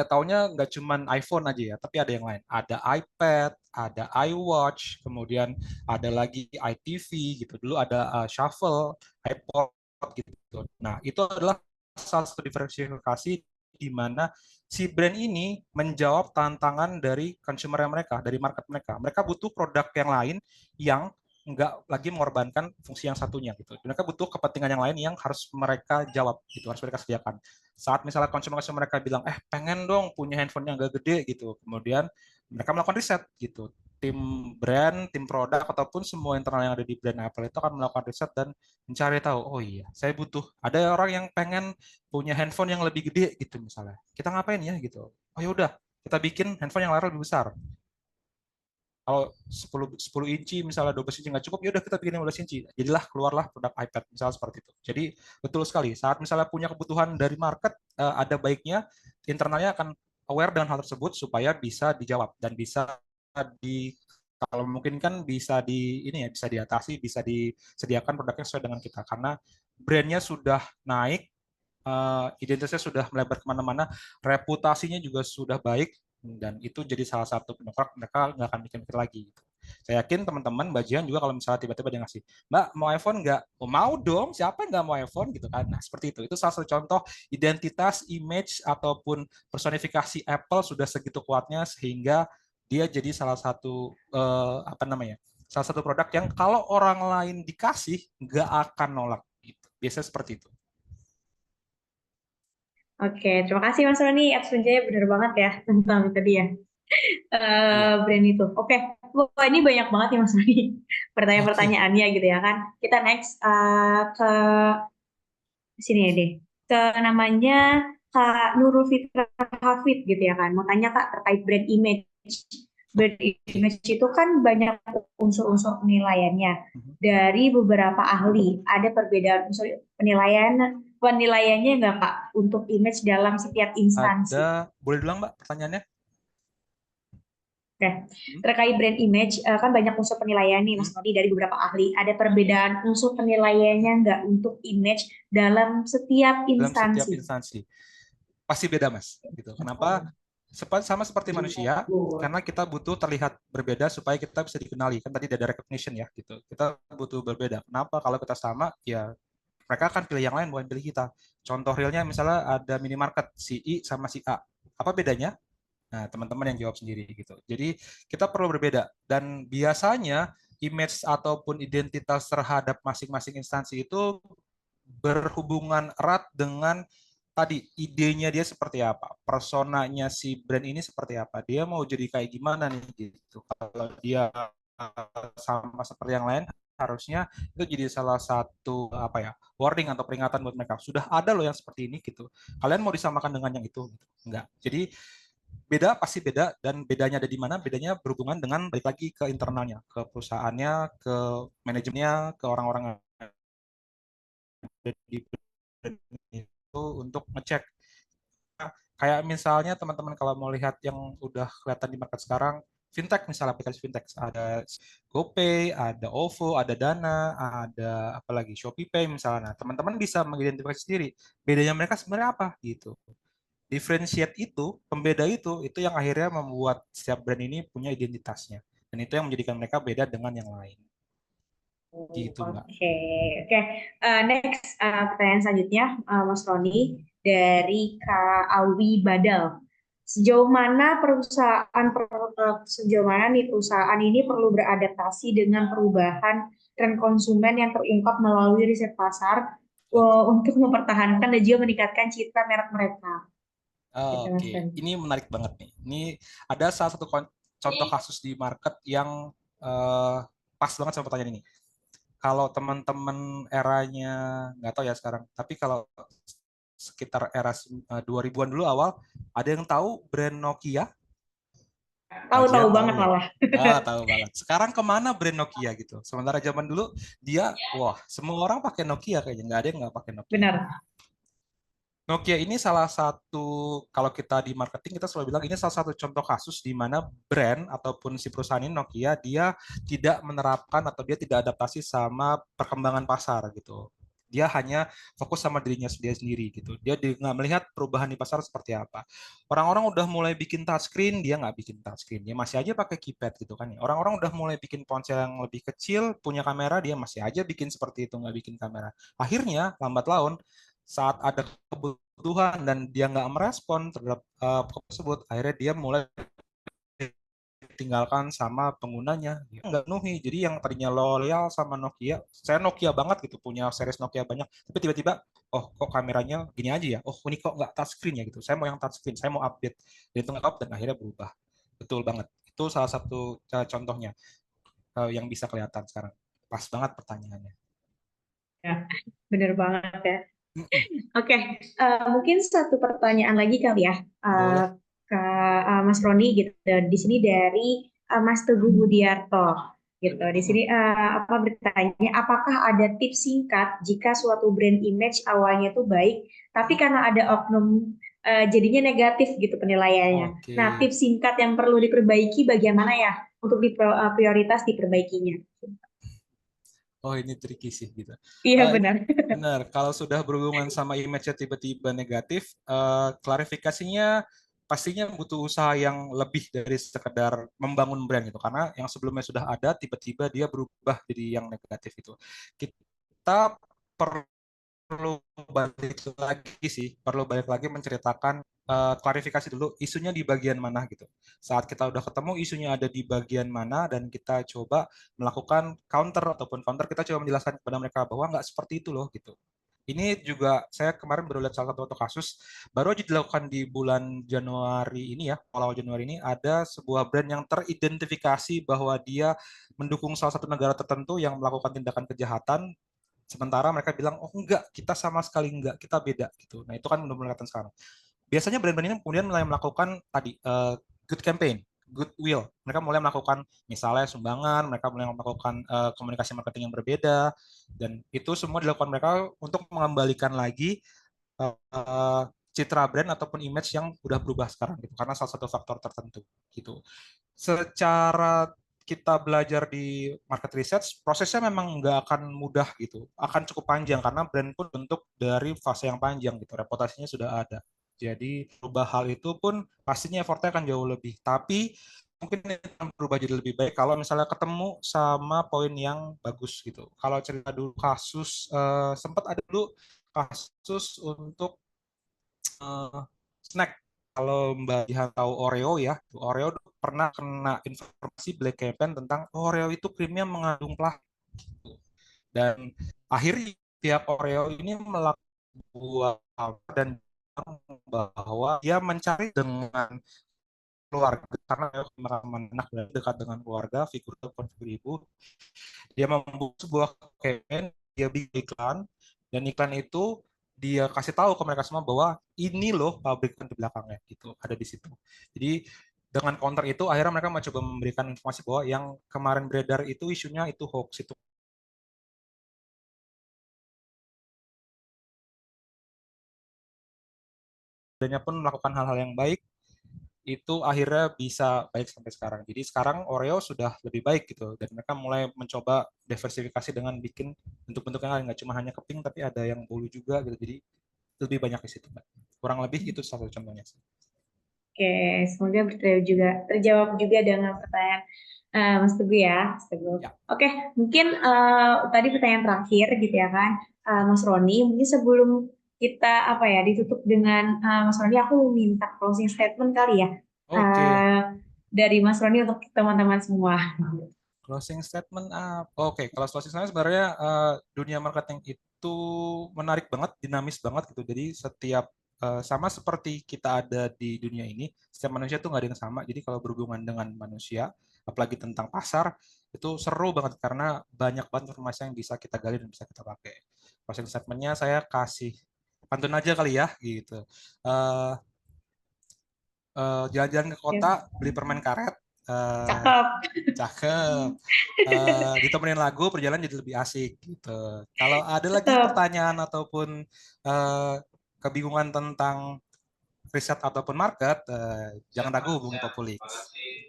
taunya nggak cuman iPhone aja ya, tapi ada yang lain. Ada iPad, ada iWatch, kemudian ada lagi iTV gitu. Dulu ada Shuffle, iPod gitu. Nah, itu adalah salah satu diversifikasi di mana si brand ini menjawab tantangan dari consumer mereka, dari market mereka. Mereka butuh produk yang lain yang nggak lagi mengorbankan fungsi yang satunya gitu. Mereka butuh kepentingan yang lain yang harus mereka jawab gitu, harus mereka sediakan. Saat misalnya konsumer mereka bilang, pengen dong punya handphone yang agak gede gitu, kemudian mereka melakukan riset gitu. Tim brand, tim produk, ataupun semua internal yang ada di brand Apple itu akan melakukan riset dan mencari tahu, oh iya, saya butuh. Ada orang yang pengen punya handphone yang lebih gede gitu misalnya. Kita ngapain ya gitu? Oh ya udah, kita bikin handphone yang layar lebih besar. Kalau 10 inci misalnya 12 inci nggak cukup, ya udah kita bikin 15 inci. Jadilah keluarlah produk iPad misalnya seperti itu. Jadi betul sekali, saat misalnya punya kebutuhan dari market, ada baiknya internalnya akan aware dengan hal tersebut supaya bisa dijawab dan bisa di kalau mungkin kan bisa bisa diatasi, bisa disediakan produknya sesuai dengan kita karena brandnya sudah naik, identitasnya sudah melebar kemana-mana, reputasinya juga sudah baik, dan itu jadi salah satu pendongkrak mereka nggak akan mikir-mikir lagi. Gitu. Saya yakin teman-teman bajian juga kalau misalnya tiba-tiba dia ngasih, Mbak mau iPhone nggak? Oh, mau dong, siapa yang nggak mau iPhone gitu kan? Nah seperti itu salah satu contoh identitas, image ataupun personifikasi Apple sudah segitu kuatnya sehingga dia jadi salah satu salah satu produk yang kalau orang lain dikasih nggak akan nolak. Gitu. Biasanya seperti itu. Oke, terima kasih Mas Roni. Absenjanya benar banget ya tentang tadi ya Iya. brand itu. Oke, wah ini banyak banget nih Mas Roni Oke. pertanyaan-pertanyaannya gitu ya kan. Kita next ke sini ya deh. Ke namanya Kak Nurul Fitra Hafid gitu ya kan. Mau tanya Kak terkait brand image. Brand Oke. image itu kan banyak unsur-unsur penilaiannya dari beberapa ahli. Ada perbedaan unsur penilaiannya nggak Kak untuk image dalam setiap instansi? Boleh bilang Mbak pertanyaannya? Oke, terkait brand image kan banyak unsur penilaian nih Mas Hmm? Nodi dari beberapa ahli. Ada perbedaan unsur penilaiannya nggak untuk image dalam setiap Dalam setiap instansi? instansi. Pasti beda, Mas. Gitu. Kenapa? Sama seperti manusia, karena kita butuh terlihat berbeda supaya kita bisa dikenali. Kan tadi ada recognition ya, gitu. Kita butuh berbeda. Kenapa? Kalau kita sama, ya mereka akan pilih yang lain, bukan pilih kita. Contoh realnya misalnya ada minimarket, si I sama si A. Apa bedanya? Nah, teman-teman yang jawab sendiri gitu. Jadi kita perlu berbeda dan biasanya image ataupun identitas terhadap masing-masing instansi itu berhubungan erat dengan tadi idenya dia seperti apa, personanya si brand ini seperti apa, dia mau jadi kayak gimana nih gitu. Kalau dia sama seperti yang lain, harusnya itu jadi salah satu warning atau peringatan buat mereka. Sudah ada loh yang seperti ini gitu. Kalian mau disamakan dengan yang itu? Gitu. Enggak. Jadi beda pasti beda dan bedanya ada di mana? Bedanya berhubungan dengan balik lagi ke internalnya, ke perusahaannya, ke manajemennya, ke orang-orang di itu untuk ngecek. Kayak misalnya teman-teman kalau mau lihat yang udah kelihatan di market sekarang, fintech misalnya aplikasi fintech ada GoPay, ada OVO, ada Dana, ada apalagi ShopeePay misalnya. Nah, teman-teman bisa mengidentifikasi sendiri bedanya mereka sebenarnya apa gitu. Differentiate itu, pembeda itu yang akhirnya membuat setiap brand ini punya identitasnya. Dan itu yang menjadikan mereka beda dengan yang lain. Gitu, Mbak. Oke, oke. Next, pertanyaan selanjutnya, Mas Roni, dari Kak Alwi Badal. Sejauh mana nih perusahaan ini perlu beradaptasi dengan perubahan tren konsumen yang terungkap melalui riset pasar untuk mempertahankan dan juga meningkatkan citra merek mereka. Gitu, Mas Oke, Roni. ini menarik banget nih. Ini ada salah satu contoh kasus di market yang pas banget sama pertanyaan ini. Kalau teman-teman eranya nggak tahu ya sekarang, tapi kalau sekitar era 2000-an dulu awal, ada yang tahu brand Nokia? Tahu-tahu Bagian tahu banget ya? malah. Tahu banget. Sekarang kemana brand Nokia gitu? Sementara zaman dulu dia, wah, semua orang pakai Nokia kayaknya, nggak ada yang nggak pakai Nokia. Benar. Nokia ini salah satu, kalau kita di marketing kita selalu bilang ini salah satu contoh kasus di mana brand ataupun si perusahaan ini Nokia dia tidak menerapkan atau dia tidak adaptasi sama perkembangan pasar gitu. Dia hanya fokus sama dirinya sendiri gitu. Dia nggak melihat perubahan di pasar seperti apa. Orang-orang udah mulai bikin touchscreen, dia nggak bikin touchscreen. Dia masih aja pakai keypad gitu kan ya. Orang-orang udah mulai bikin ponsel yang lebih kecil, punya kamera, dia masih aja bikin seperti itu, nggak bikin kamera. Akhirnya, lambat laun, saat ada kebutuhan dan dia nggak merespon terhadap tersebut, akhirnya dia mulai ditinggalkan sama penggunanya, dia nggak penuhi. Jadi yang tadinya loyal sama Nokia, saya Nokia banget gitu, punya series Nokia banyak, tapi tiba-tiba, oh kok kameranya gini aja ya, oh ini kok nggak touchscreen ya gitu, saya mau yang touchscreen, saya mau update, dan itu nge-up dan akhirnya berubah. Betul banget, itu salah satu contohnya yang bisa kelihatan sekarang. Pas banget pertanyaannya. Ya, bener banget ya. Mm-mm. Oke, mungkin satu pertanyaan lagi kali ya, Boleh. ke Mas Roni gitu. Di sini dari Mas Teguh Budiarto gitu. Di Mm-mm. sini bertanya, apakah ada tips singkat jika suatu brand image awalnya itu baik, tapi karena ada oknum jadinya negatif gitu penilaiannya. Nah, Oke. tips singkat yang perlu diperbaiki bagaimana ya untuk prioritas diperbaikinya? Oh ini tricky sih gitu. Iya Ini benar. benar. Kalau sudah berhubungan sama image-nya tiba-tiba negatif, klarifikasinya pastinya butuh usaha yang lebih dari sekedar membangun brand gitu. Karena yang sebelumnya sudah ada, tiba-tiba dia berubah jadi yang negatif itu. Kita perlu balik lagi sih, perlu balik lagi menceritakan klarifikasi dulu isunya di bagian mana gitu. Saat kita udah ketemu isunya ada di bagian mana dan kita coba melakukan counter ataupun counter, kita coba menjelaskan kepada mereka bahwa nggak seperti itu loh gitu. Ini juga saya kemarin baru lihat salah satu kasus baru aja dilakukan di bulan Januari ini ya, awal Januari ini ada sebuah brand yang teridentifikasi bahwa dia mendukung salah satu negara tertentu yang melakukan tindakan kejahatan. Sementara mereka bilang, oh enggak, kita sama sekali enggak, kita beda gitu. Nah itu kan udah mulai kelihatan sekarang. Biasanya brand-brand ini kemudian mulai melakukan tadi good campaign, goodwill. Mereka mulai melakukan misalnya sumbangan, mereka mulai melakukan komunikasi marketing yang berbeda, dan itu semua dilakukan mereka untuk mengembalikan lagi citra brand ataupun image yang udah berubah sekarang gitu, karena salah satu faktor tertentu gitu. Secara kita belajar di market research, prosesnya memang nggak akan mudah gitu, akan cukup panjang karena brand pun bentuk dari fase yang panjang gitu, reputasinya sudah ada. Jadi berubah hal itu pun pastinya effortnya akan jauh lebih. Tapi mungkin akan berubah jadi lebih baik kalau misalnya ketemu sama poin yang bagus gitu. Kalau cerita dulu kasus, sempat ada dulu kasus untuk snack. Kalau Mbak Jihan tahu Oreo ya, Oreo pernah kena informasi black campaign tentang Oreo itu krimnya mengandung plastik. Dan akhirnya pihak Oreo ini melakukan sebuah dan bahwa dia mencari dengan keluarga karena anak dan dekat dengan keluarga, figur ataupun figur ibu, dia membuat sebuah campaign, dia bikin iklan, dan iklan itu dia kasih tahu ke mereka semua bahwa ini loh pabrikan di belakangnya gitu, ada di situ. Jadi dengan counter itu akhirnya mereka mencoba memberikan informasi bahwa yang kemarin beredar itu isunya itu hoax itu. Dan pun melakukan hal-hal yang baik itu akhirnya bisa baik sampai sekarang. Jadi sekarang Oreo sudah lebih baik gitu dan mereka mulai mencoba diversifikasi dengan bikin bentuk-bentuk yang lain, nggak cuma hanya keping tapi ada yang bolu juga gitu. Jadi lebih banyak di situ, Mbak. Kurang lebih itu satu contohnya sih. Oke, semoga terjawab juga dengan pertanyaan Mas Teguh ya, Mas Teguh. Ya. Oke, mungkin tadi pertanyaan terakhir gitu ya kan, Mas Roni. Mungkin sebelum kita ditutup dengan Mas Roni, aku mau minta closing statement kali ya Oke. dari Mas Roni untuk teman-teman semua. Closing statement apa? Oke, kalau closing statement sebenarnya dunia marketing itu menarik banget, dinamis banget gitu. Jadi setiap sama seperti kita ada di dunia ini, setiap manusia tuh nggak ada yang sama. Jadi kalau berhubungan dengan manusia, apalagi tentang pasar, itu seru banget karena banyak banget informasi yang bisa kita gali dan bisa kita pakai. Closing statementnya saya kasih pantun aja kali ya, gitu. Jalan-jalan ke Ya, kota, beli permen karet, cakep. cakep. Ditemenin lagu, perjalanan jadi lebih asik gitu. Kalau ada lagi Cakep. pertanyaan ataupun kebingungan tentang riset ataupun market, jangan ragu hubungi Populix.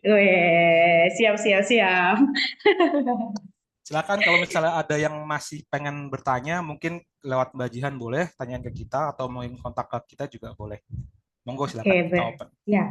Weh, siap, siap, siap. Silakan kalau misalnya ada yang masih pengen bertanya, mungkin lewat Mbak Jihan boleh tanyain ke kita atau mau kontak ke kita juga boleh. Monggo Oke, silakan kita open. ya.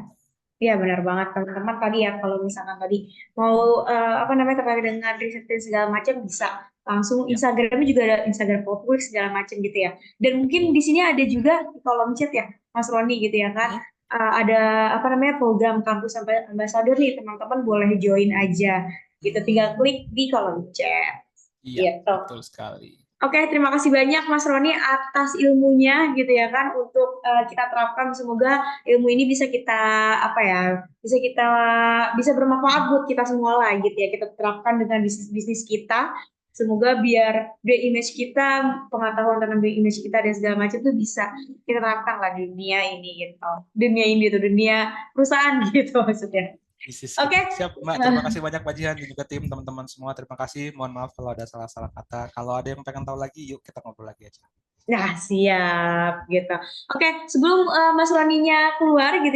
Ya, benar banget teman-teman tadi ya, kalau misalkan tadi mau apa namanya terkait dengan riset dan segala macam bisa langsung Ya, Instagramnya juga ada Instagram Populi segala macam gitu ya. Dan mungkin di sini ada juga di kolom chat ya Mas Roni gitu ya kan. Ada apa namanya program kampus ambassador nih teman-teman boleh join aja. Gitu tinggal klik di kolom chat. iya, Gitu. betul sekali. Oke, terima kasih banyak Mas Roni atas ilmunya gitu ya kan untuk kita terapkan. Semoga ilmu ini bisa kita apa ya, bisa bermanfaat buat kita semua lah gitu ya. Kita terapkan dengan bisnis-bisnis kita. Semoga biar brand image kita, pengetahuan tentang brand image kita dan segala macam itu bisa kita terapkan lah di dunia ini gitu. Dunia perusahaan gitu maksudnya. Bisnis Oke. kita. Siap, Mbak. Terima kasih banyak Mbak Jihan dan juga tim teman-teman semua. Terima kasih. Mohon maaf kalau ada salah-salah kata. Kalau ada yang pengen tahu lagi, yuk kita ngobrol lagi aja. Nah, siap gitu. Oke, sebelum Mas Roninya keluar gitu ya.